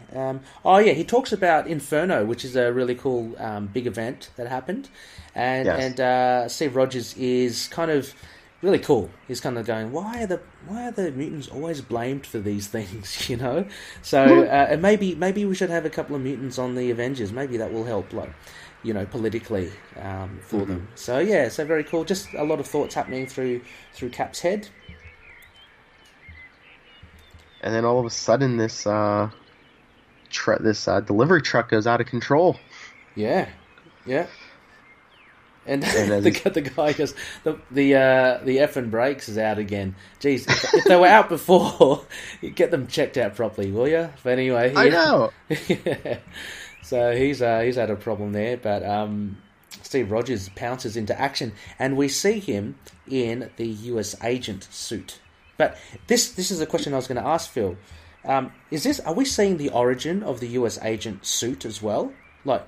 He talks about Inferno, which is a really cool big event that happened. And Steve Rogers is kind of really cool. He's kind of going, why are the mutants always blamed for these things, you know? So and maybe we should have a couple of mutants on the Avengers. Maybe that will help, like, you know, politically for them. So yeah, so very cool. Just a lot of thoughts happening through Cap's head. And then all of a sudden, this delivery truck goes out of control. Yeah. And the guy goes, the effing brakes is out again. Jeez, if they were out before, you get them checked out properly, will you? But anyway, I know. Yeah. So he's had a problem there, but Steve Rogers pounces into action, and we see him in the US agent suit. But this is a question I was going to ask Phil. Are we seeing the origin of the US agent suit as well? Like,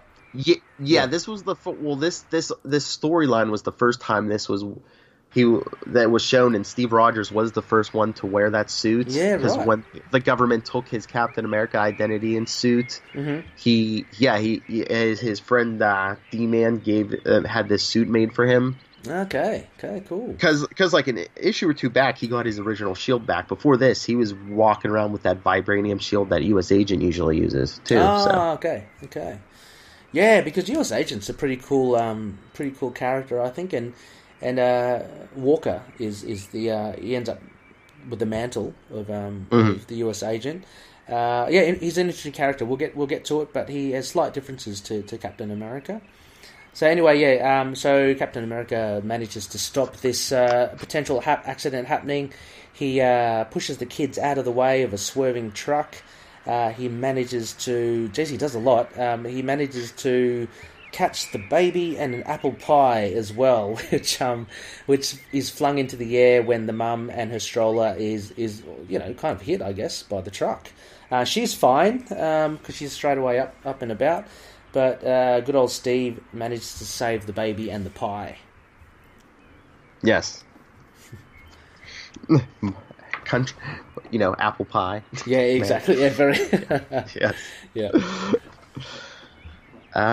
yeah. This was this storyline was the first time that was shown, and Steve Rogers was the first one to wear that suit. Yeah, right. Because when the government took his Captain America identity and suit, his friend D-Man had this suit made for him. Okay, cool. Because like an issue or two back, he got his original shield back. Before this, he was walking around with that vibranium shield that U.S. Agent usually uses too. Okay. Yeah, because U.S. Agent's a pretty cool character, I think, and Walker is the he ends up with the mantle of the U.S. Agent. He's an interesting character. We'll get to it, but he has slight differences to Captain America. So anyway, so Captain America manages to stop this potential accident happening. He pushes the kids out of the way of a swerving truck. He manages to... Geez, he does a lot. He manages to catch the baby and an apple pie as well, which is flung into the air when the mum and her stroller is kind of hit, I guess, by the truck. She's fine because she's straight away up and about, but good old Steve managed to save the baby and the pie. Yes. Country, apple pie. Yeah, exactly. Yeah, very. Yes. Yeah.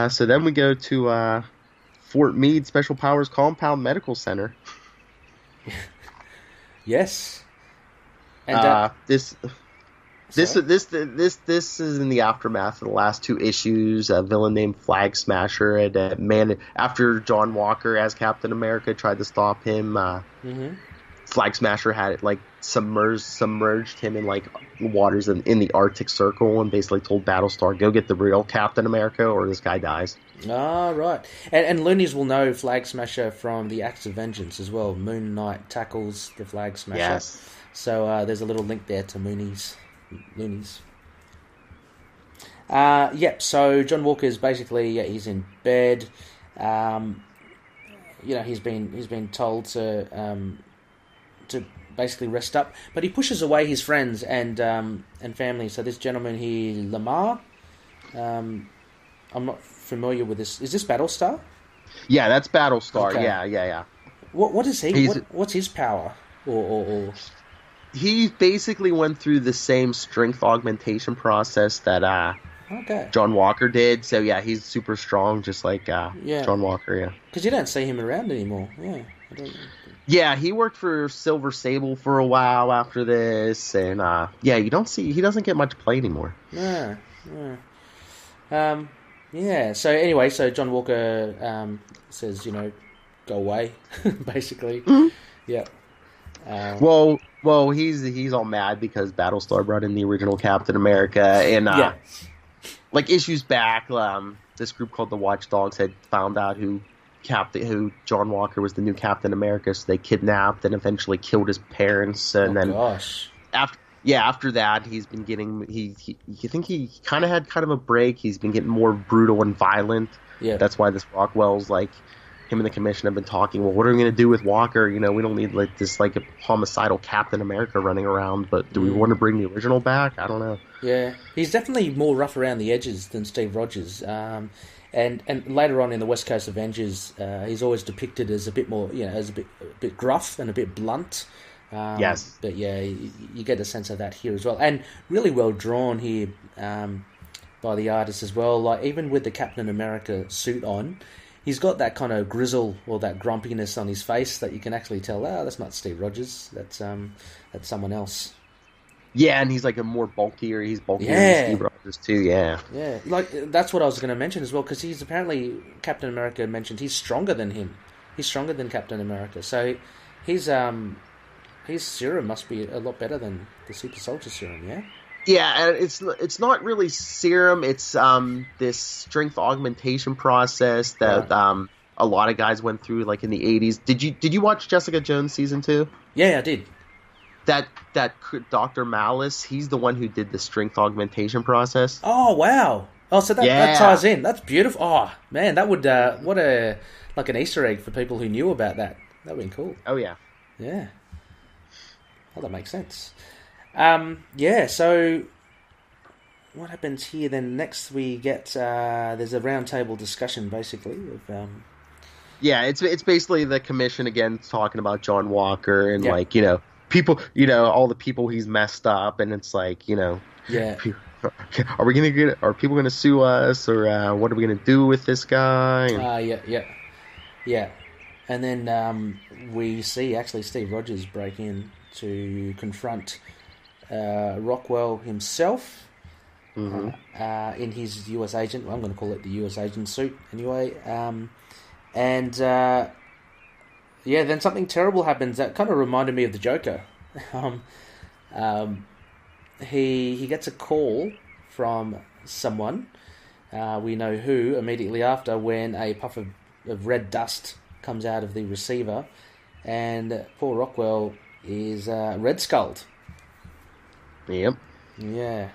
So then we go to Fort Meade Special Powers Compound Medical Center. Yes. And this is in the aftermath of the last 2 issues. A villain named Flag Smasher had after John Walker as Captain America tried to stop him. Flag Smasher had submerged him in waters in the Arctic Circle and basically told Battlestar, go get the real Captain America or this guy dies. Ah, right. And Loonies will know Flag Smasher from the Acts of Vengeance as well. Moon Knight tackles the Flag Smasher. Yes. So there's a little link there to Loonies. Yep, so John Walker's basically, he's in bed. He's been told to basically rest up, but he pushes away his friends and family. So this gentleman here, Lamar, I'm not familiar with this. Is this Battlestar? Yeah, that's Battlestar. Okay. Yeah. What is he? What's his power? Or he basically went through the same strength augmentation process that John Walker did. So yeah, he's super strong, just like John Walker. Yeah, because you don't see him around anymore. Yeah, he worked for Silver Sable for a while after this, and he doesn't get much play anymore. Yeah. So anyway, John Walker says, go away, basically. Mm-hmm. Yeah. Well, he's all mad because Battlestar brought in the original Captain America, and issues back, this group called the Watchdogs had found out who John Walker was the new Captain America, so they kidnapped and eventually killed his parents, and after that he's been getting you think he kind of had a break. He's been getting more brutal and violent. Yeah, that's why this Rockwell's him and the Commission have been talking. Well, what are we going to do with Walker? We don't need this a homicidal Captain America running around, but do we want to bring the original back? I don't know. Yeah, he's definitely more rough around the edges than Steve Rogers. And later on in the West Coast Avengers, he's always depicted as a bit more, as a bit gruff and a bit blunt. Yes. But yeah, you get a sense of that here as well. And really well drawn here by the artist as well. Even with the Captain America suit on, he's got that kind of grizzle or that grumpiness on his face that you can actually tell, that's not Steve Rogers. That's someone else. Yeah, and he's more bulkier. He's bulkier than Steve Rogers too. Yeah. Yeah, that's what I was going to mention as well, because he's apparently, Captain America mentioned he's stronger than him. He's stronger than Captain America. So his serum must be a lot better than the Super Soldier serum. Yeah. Yeah, and it's not really serum. It's this strength augmentation process that a lot of guys went through in the 80s. Did you watch Jessica Jones season 2? Yeah, I did. That Dr. Malice, he's the one who did the strength augmentation process. Oh, wow. Oh, so that ties in. That's beautiful. Oh, man, that would what an Easter egg for people who knew about that. That would be cool. Oh, yeah. Yeah. Well, that makes sense. So what happens here then? Next we get there's a roundtable discussion basically of yeah, it's basically the Commission again talking about John Walker and people, all the people he's messed up, and it's are people gonna sue us, or what are we gonna do with this guy? Yeah. And then we see actually Steve Rogers break in to confront Rockwell himself in his US agent. Well, I'm going to call it the US agent suit anyway. Then something terrible happens that kind of reminded me of the Joker. He gets a call from someone, we know who, immediately after, when a puff of red dust comes out of the receiver, and poor Rockwell is red-skulled. Yep. Yeah.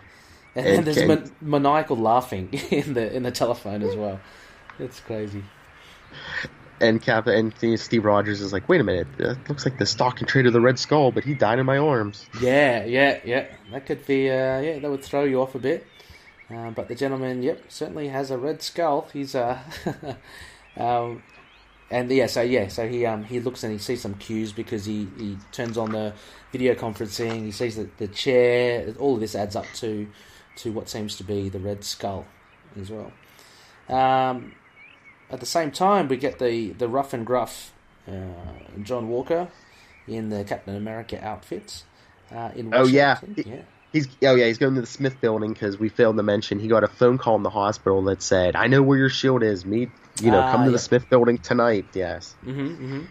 And there's maniacal laughing in the telephone as well. It's crazy. And Steve Rogers is like, wait a minute, it looks like the stock and trade of the Red Skull, but he died in my arms. Yeah. That could be, that would throw you off a bit. But the gentleman, certainly has a Red Skull. He's, so he looks and he sees some cues because he turns on the video conferencing. He sees that the chair. All of this adds up to what seems to be the Red Skull as well. At the same time, we get the rough and gruff John Walker in the Captain America outfit. In Washington. He's going to the Smith building because we failed to mention he got a phone call in the hospital that said, "I know where your shield is. Come to the Smith building tonight." Yes. Mm-hmm.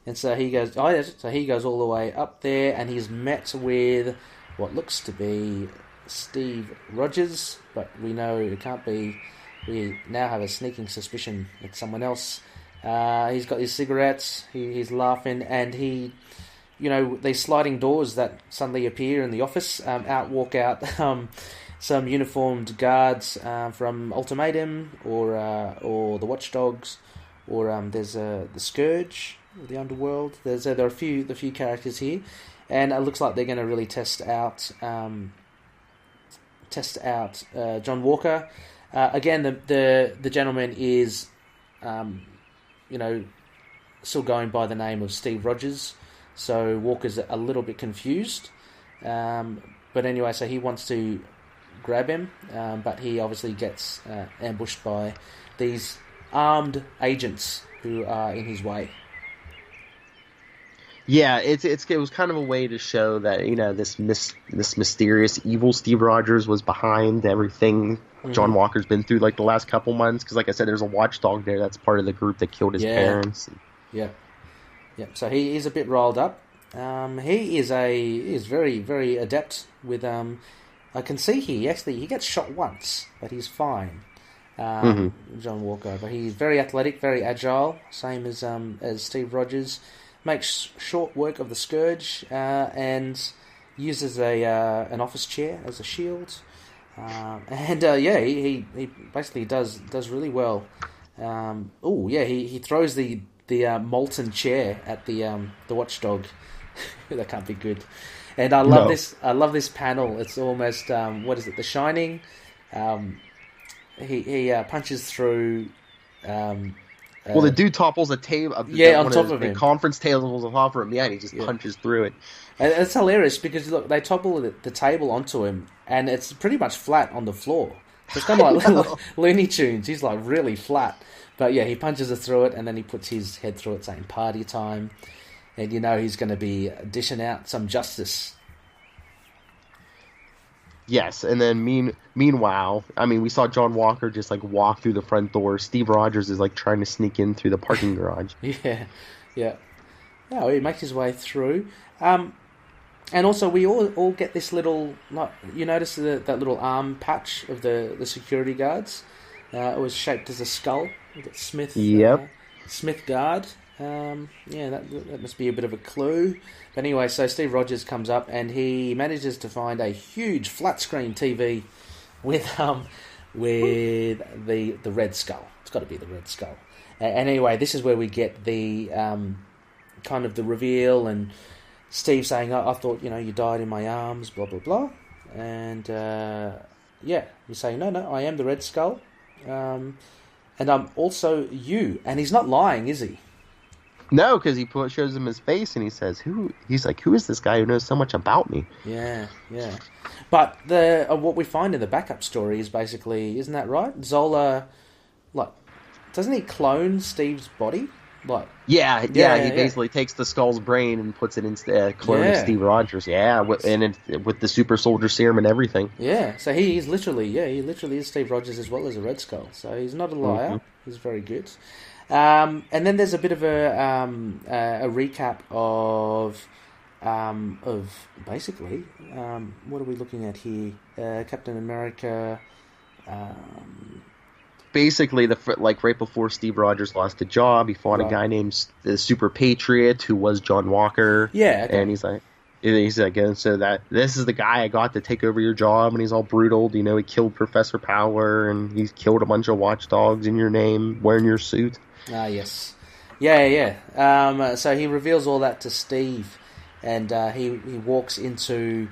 And so he goes. He goes all the way up there, and he's met with what looks to be Steve Rogers, but we know it can't be. We now have a sneaking suspicion it's someone else. He's got his cigarettes, he's laughing, and these sliding doors that suddenly appear in the office, walk out some uniformed guards from Ultimatum or the Watchdogs, or there's the Scourge, the Underworld. There are a few characters here, and it looks like they're going to really test out John Walker. Again, the gentleman is, still going by the name of Steve Rogers, so Walker's a little bit confused. But anyway, so he wants to grab him, but he obviously gets ambushed by these armed agents who are in his way. Yeah, it was kind of a way to show that this mysterious evil Steve Rogers was behind everything John Walker's been through like the last couple months. Because like I said, there's a watchdog there that's part of the group that killed his parents. Yeah. So he is a bit riled up. He is very, very adept with. I can see he gets shot once, but he's fine. John Walker, but he's very athletic, very agile, same as Steve Rogers. Makes short work of the Scourge and uses an office chair as a shield. He basically does really well. He throws the molten chair at the watchdog. That can't be good. And I love this. I love this panel. It's almost what is it? The Shining. He punches through. The dude topples a table. On top of him. The conference tables on top of him. Yeah, and he just punches through it. And it's hilarious because look, they topple the table onto him, and it's pretty much flat on the floor. So it's kind of like Looney Tunes. He's like really flat, but he punches it through it, and then he puts his head through it, saying "party time," and he's going to be dishing out some justice. Yes, and then meanwhile, we saw John Walker just like walk through the front door. Steve Rogers is like trying to sneak in through the parking garage. Yeah. He makes his way through. And also we all get this little, you notice that little arm patch of the security guards. It was shaped as a skull. We got Smith. Yep. Smith guard. That must be a bit of a clue. But anyway, so Steve Rogers comes up and he manages to find a huge flat screen TV with the Red Skull. It's got to be the Red Skull. And anyway, this is where we get the kind of the reveal, and Steve saying, "I thought you died in my arms," blah blah blah, and you say, "No, I am the Red Skull, and I'm also you." And he's not lying, is he? No, because he shows him his face and he says, "Who?" He's like, "Who is this guy who knows so much about me?" Yeah. But what we find in the backup story is basically, isn't that right? Zola, doesn't he clone Steve's body? He basically takes the skull's brain and puts it into cloning Steve Rogers. Yeah, with the super soldier serum and everything. Yeah, so he literally is Steve Rogers as well as a Red Skull. So he's not a liar. Mm-hmm. He's very good. And then there's a bit of a recap of basically what are we looking at here? Captain America. Basically, right before Steve Rogers lost the job, he fought a guy named the Super Patriot who was John Walker. Yeah, okay. And he's like, And he's like, and so that this is the guy I got to take over your job, and he's all brutal. You know, he killed Professor Power, and he's killed a bunch of watchdogs in your name, wearing your suit. Ah, yes. Yeah. So he reveals all that to Steve, and he walks into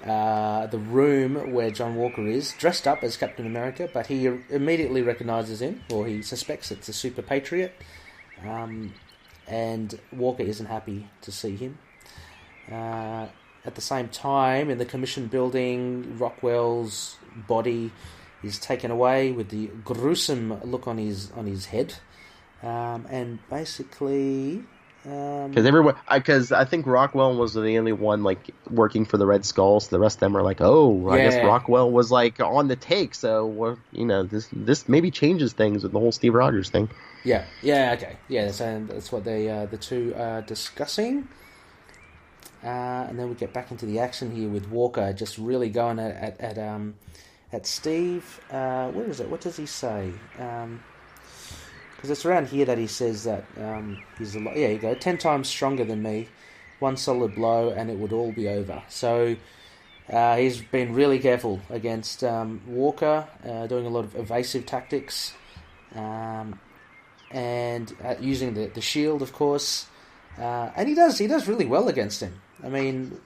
the room where John Walker is, dressed up as Captain America, but he immediately recognizes him, or he suspects it's a Super Patriot, and Walker isn't happy to see him. At the same time, in the commission building, Rockwell's body is taken away with the gruesome look on his head, and basically, because I think Rockwell was the only one like working for the Red Skull, so the rest of them are like, I guess Rockwell was like on the take, so this maybe changes things with the whole Steve Rogers thing. Yeah, okay, yeah. So that's what the two are discussing. And then we get back into the action here with Walker just really going at Steve. Where is it? What does he say? Because it's around here that he says that he's a lot. Yeah, you go 10 times stronger than me. One solid blow, and it would all be over. So he's been really careful against Walker, doing a lot of evasive tactics, and using the shield, of course. And he does really well against him. I mean,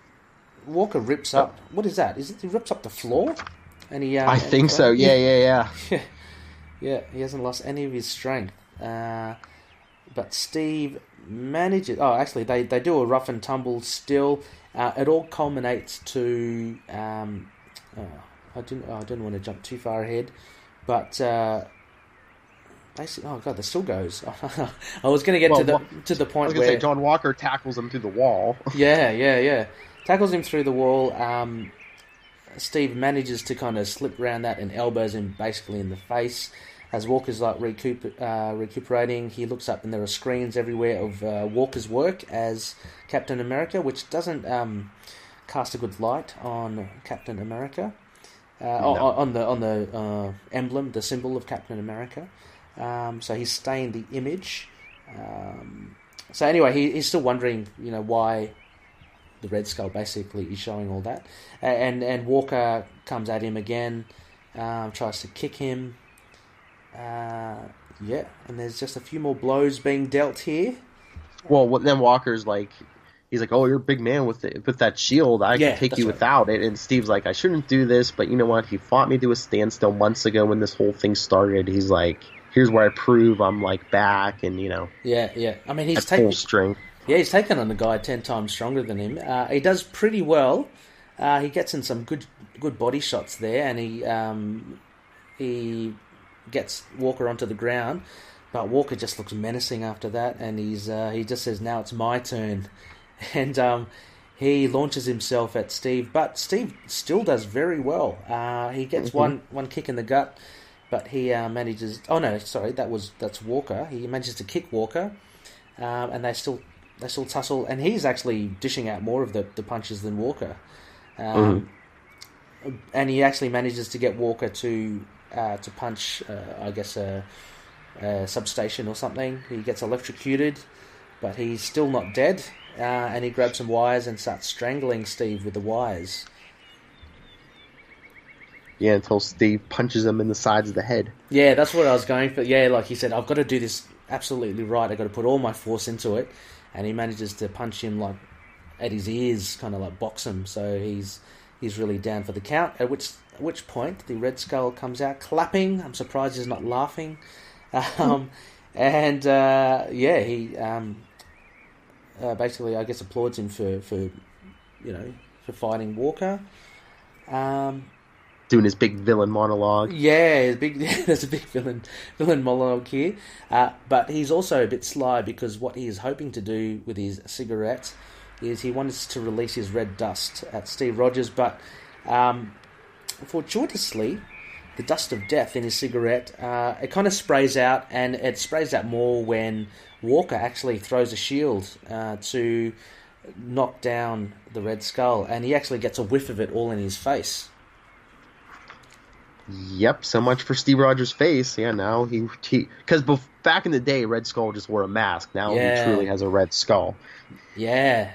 Walker rips up. What is that? He rips up the floor? And he. I think so. Yeah. Yeah, he hasn't lost any of his strength. But Steve manages. Oh, actually, they do a rough and tumble still. It all culminates to. I didn't want to jump too far ahead, but. Basically, oh god, this still goes. I was going to get to the point where John Walker tackles him through the wall. Yeah. Tackles him through the wall. Steve manages to kind of slip around that and elbows him basically in the face. As Walker's like recuperating, he looks up and there are screens everywhere of Walker's work as Captain America, which doesn't cast a good light on Captain America. On the emblem, the symbol of Captain America. So he's stained the image. So anyway, he's still wondering, why the Red Skull basically is showing all that. And Walker comes at him again, tries to kick him. And there's just a few more blows being dealt here. Well, then Walker's like, he's like, "Oh, you're a big man with that shield. I can take you without it." And Steve's like, "I shouldn't do this, but you know what? He fought me to a standstill months ago when this whole thing started." He's like, "Here's where I prove I'm like back," and Yeah. I mean, he's full strength. Yeah, he's taken on a guy 10 times stronger than him. He does pretty well. He gets in some good body shots there, and he gets Walker onto the ground. But Walker just looks menacing after that, and he just says, "Now it's my turn," and he launches himself at Steve. But Steve still does very well. He gets one kick in the gut. But he manages. Oh no, sorry, that's Walker. He manages to kick Walker, and they still tussle. And he's actually dishing out more of the punches than Walker, and he actually manages to get Walker to punch, I guess a substation or something. He gets electrocuted, but he's still not dead. And he grabs some wires and starts strangling Steve with the wires. Yeah, until Steve punches him in the sides of the head. Yeah, that's what I was going for. Yeah, like he said, I've got to do this absolutely right. I've got to put all my force into it. And he manages to punch him like at his ears, kind of like box him. So he's really down for the count. At which point the Red Skull comes out clapping. I'm surprised he's not laughing. He basically, I guess, applauds him for fighting Walker. Doing his big villain monologue. Yeah, there's a big villain monologue here. But he's also a bit sly because what he is hoping to do with his cigarette is he wants to release his red dust at Steve Rogers, but fortuitously, the dust of death in his cigarette, it kind of sprays out, and it sprays out more when Walker actually throws a shield to knock down the Red Skull, and he actually gets a whiff of it all in his face. Yep, so much for Steve Rogers' face. Yeah, now he because back in the day, Red Skull just wore a mask. Now he truly has a red skull. Yeah.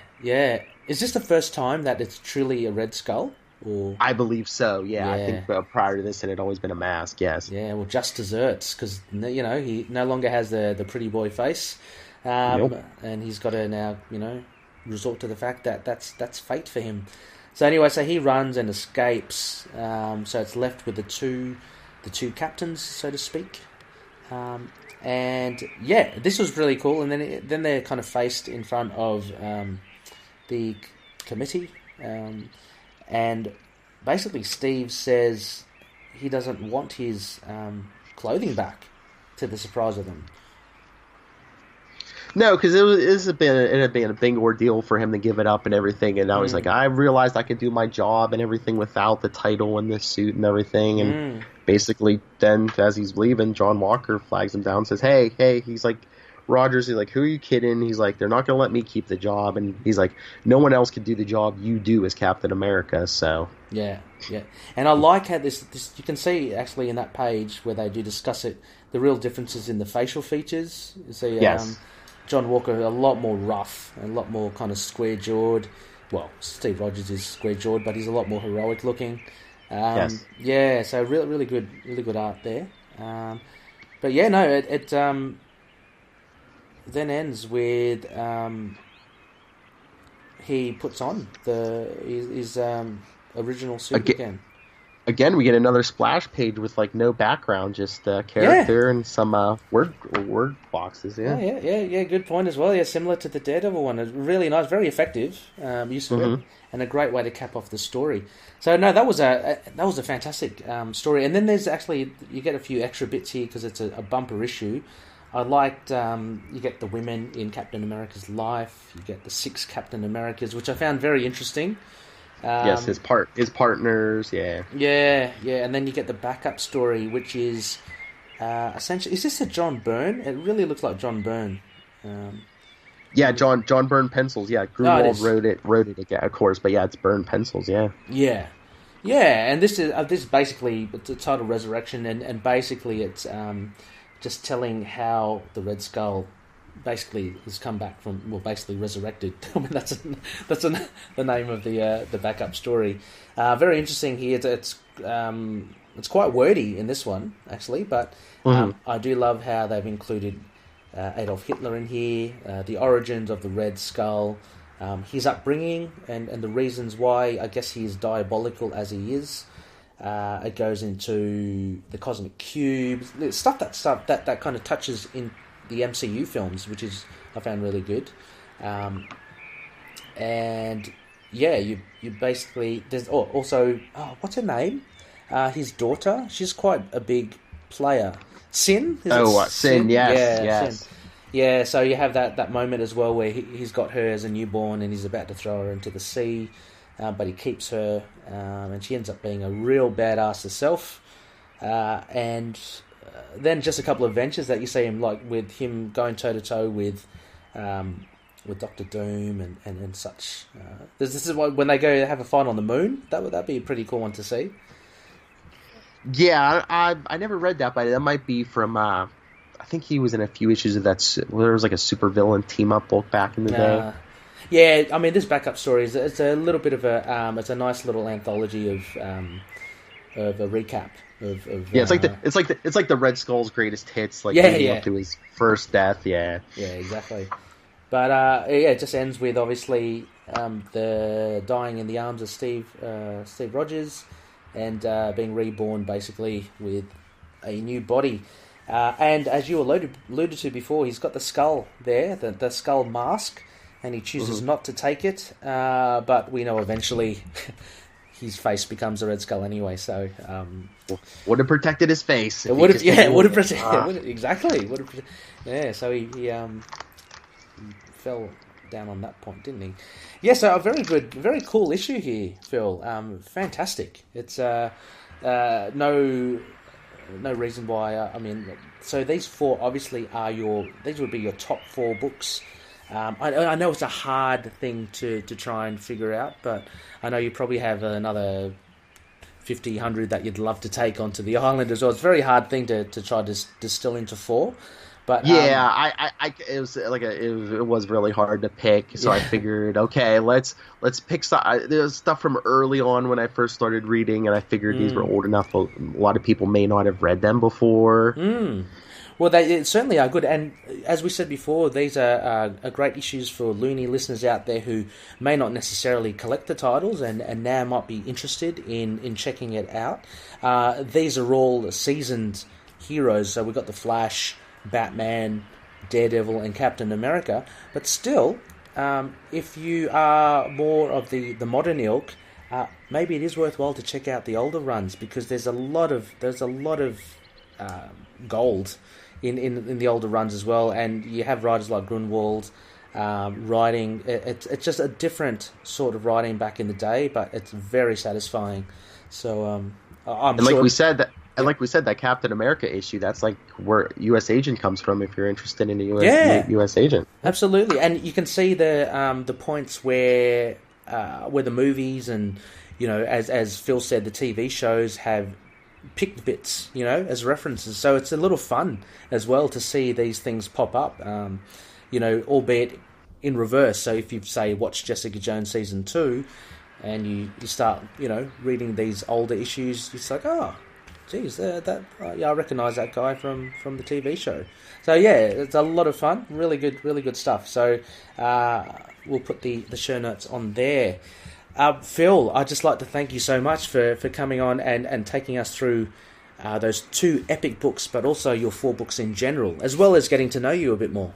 Is this the first time that it's truly a Red Skull? Or I believe so. Yeah, I think prior to this, it had always been a mask. Yes. Yeah. Well, just desserts because he no longer has the pretty boy face, and he's got to now resort to the fact that that's fate for him. So anyway, so he runs and escapes. So it's left with the two captains, so to speak. And yeah, this was really cool. And then they're kind of faced in front of the committee. And basically, Steve says he doesn't want his clothing back, to the surprise of them. No, because it had been a big ordeal for him to give it up and everything. And now he's like, I realized I could do my job and everything without the title and the suit and everything. And basically, then as he's leaving, John Walker flags him down and says, hey, he's like, Rogers, he's like, who are you kidding? He's like, they're not going to let me keep the job. And he's like, no one else can do the job you do as Captain America, so. Yeah. And I like how this you can see actually in that page where they do discuss it, the real differences in the facial features. You see, yes. John Walker, a lot more rough, a lot more kind of square-jawed. Well, Steve Rogers is square-jawed, but he's a lot more heroic looking. Yes. Yeah, so really good art there. But yeah, no, it then ends with he puts on his original suit again. Again, we get another splash page with like no background, just character and some word boxes. Yeah. Good point as well. Yeah, similar to the Daredevil one. It's really nice, very effective use of it, and a great way to cap off the story. So no, that was a fantastic story. And then there's actually you get a few extra bits here because it's a bumper issue. I liked you get the women in Captain America's life. You get the 6 Captain Americas, which I found very interesting. Yes, his partners, yeah. Yeah, and then you get the backup story, which is essentially... Is this a John Byrne? It really looks like John Byrne. Yeah, John Byrne pencils, yeah. Grunwald wrote it again, of course, but yeah, it's Byrne pencils, yeah. Yeah, and this is basically... It's titled Resurrection, and basically it's just telling how the Red Skull... basically has come back from, well, basically resurrected. I mean, that's the name of the backup story. Very interesting here. It's quite wordy in this one actually, but I do love how they've included Adolf Hitler in here, the origins of the Red Skull, his upbringing, and the reasons why I guess he is diabolical as he is. It goes into the cosmic cube, stuff that kind of touches in the MCU films, which is I found really good, and yeah, you basically there's also what's her name? His daughter. She's quite a big player. Sin. Sin. Yes. Sin. Yeah. So you have that moment as well where he's got her as a newborn and he's about to throw her into the sea, but he keeps her, and she ends up being a real badass herself, and. Then just a couple of ventures that you see him like with him going toe to toe with Doctor Doom and such. This is when they go have a fight on the moon. That'd be a pretty cool one to see. Yeah, I never read that, but that might be from. I think he was in a few issues of that. Where there was like a supervillain team up book back in the day. Yeah, I mean this backup story is it's a little bit of a it's a nice little anthology of a recap. It's like the Red Skull's greatest hits, leading up to his first death. Yeah, exactly. But it just ends with obviously the dying in the arms of Steve Rogers, and being reborn basically with a new body. And as you alluded to before, he's got the skull there, the skull mask, and he chooses not to take it. But we know eventually. His face becomes a Red Skull anyway, so would have protected his face. It would have protected. Exactly. So he fell down on that point, didn't he? Yeah. So a very good, very cool issue here, Phil. Fantastic. It's no reason why. I mean, so these 4 obviously are these would be your top 4 books. I know it's a hard thing to try and figure out, but I know you probably have another 50, 100 that you'd love to take onto the island as well. It's a very hard thing to try to distill into 4, But yeah, it was really hard to pick, so I figured, okay, let's pick there's stuff from early on when I first started reading, and I figured these were old enough. A lot of people may not have read them before. Well, they certainly are good, and as we said before, these are great issues for Loony listeners out there who may not necessarily collect the titles and now might be interested in checking it out. These are all seasoned heroes, so we've got the Flash, Batman, Daredevil, and Captain America, but still, if you are more of the modern ilk, maybe it is worthwhile to check out the older runs, because there's a lot of gold in the older runs as well, and you have writers like Grunwald writing. It's just a different sort of writing back in the day, but it's very satisfying. So like we said, that Captain America issue, that's like where U.S. Agent comes from. If you're interested in a U.S. Agent, absolutely, and you can see the points where the movies and, you know, as Phil said, the TV shows have picked bits, you know, as references. So it's a little fun as well to see these things pop up, you know, albeit in reverse. So if you say watch Jessica Jones season 2 and you start, you know, reading these older issues, it's like, oh, geez, I recognise that guy from the TV show. So yeah, it's a lot of fun, really good stuff. So we'll put the show notes on there. Phil, I'd just like to thank you so much for coming on and taking us through those 2 epic books, but also your 4 books in general, as well as getting to know you a bit more.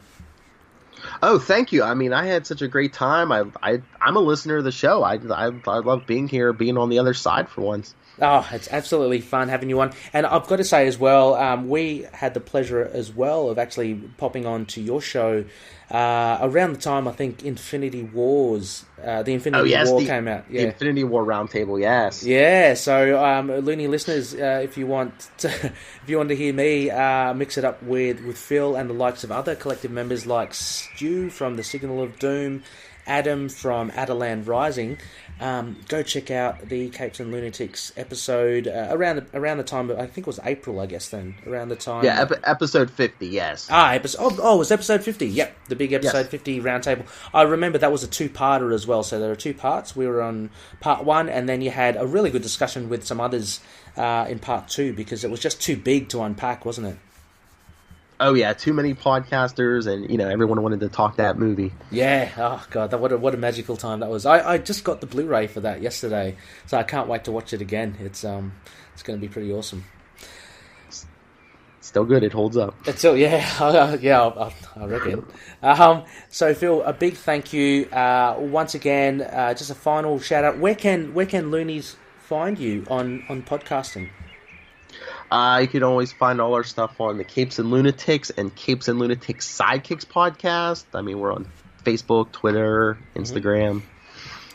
Oh, thank you. I mean, I had such a great time. I'm a listener of the show. I love being here, being on the other side for once. Oh, it's absolutely fun having you on. And I've got to say as well, we had the pleasure as well of actually popping on to your show around the time, I think, Infinity Wars, the Infinity War came out. Yeah. The Infinity War Roundtable, yes. Yeah, so Loony listeners, if you want to hear me mix it up with Phil and the likes of other collective members like Stu from the Signal of Doom, Adam from Adderland Rising, go check out the Capes and Lunatics episode around the time of, I think it was April, I guess then, around the time. Yeah, episode 50, yes. It was episode 50, yep, the big episode 50 roundtable. I remember that was a 2-parter as well, so there are 2 parts. We were on part 1, and then you had a really good discussion with some others in part 2, because it was just too big to unpack, wasn't it? Oh yeah, too many podcasters, and you know, everyone wanted to talk that movie. Yeah, oh god, what a magical time that was. I just got the Blu-ray for that yesterday, so I can't wait to watch it again. It's going to be pretty awesome. Still good, it holds up. It's still, I reckon. So Phil, a big thank you once again. Just a final shout out. Where can Loonies find you on podcasting? You can always find all our stuff on the Capes and Lunatics and Capes and Lunatics Sidekicks podcast. I mean, we're on Facebook, Twitter, Instagram.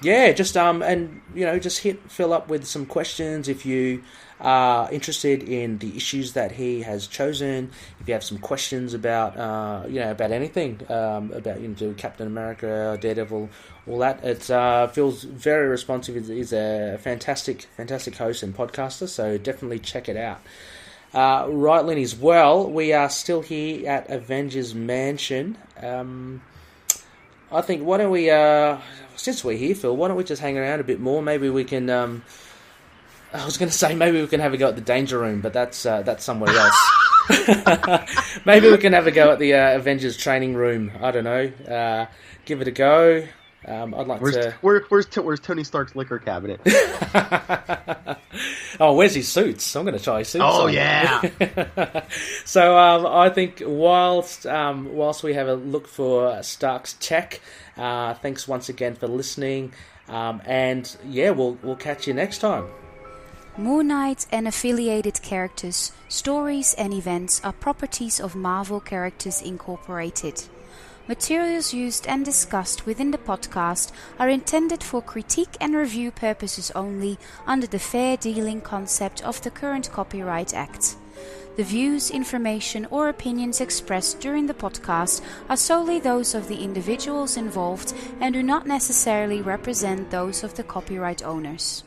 Yeah, just and you know, just hit Phil up with some questions if you are interested in the issues that he has chosen. If you have some questions about about anything, about Captain America, Daredevil, all that. It's Phil's very responsive. He's a fantastic host and podcaster, so definitely check it out. Right, Lynn, as well, we are still here at Avengers Mansion. I think, why don't we, since we're here, Phil, why don't we just hang around a bit more? Maybe we can, I was going to say maybe we can have a go at the Danger Room, but that's somewhere else. Maybe we can have a go at the Avengers Training Room. I don't know. Give it a go. I'd like to... Where's Tony Stark's liquor cabinet? Oh, where's his suits? I'm going to try his suits. Oh, yeah. So I think whilst we have a look for Stark's tech, thanks once again for listening. And yeah, we'll catch you next time. Moon Knight and affiliated characters, stories and events are properties of Marvel Characters Incorporated. Materials used and discussed within the podcast are intended for critique and review purposes only under the fair dealing concept of the current Copyright Act. The views, information or opinions expressed during the podcast are solely those of the individuals involved and do not necessarily represent those of the copyright owners.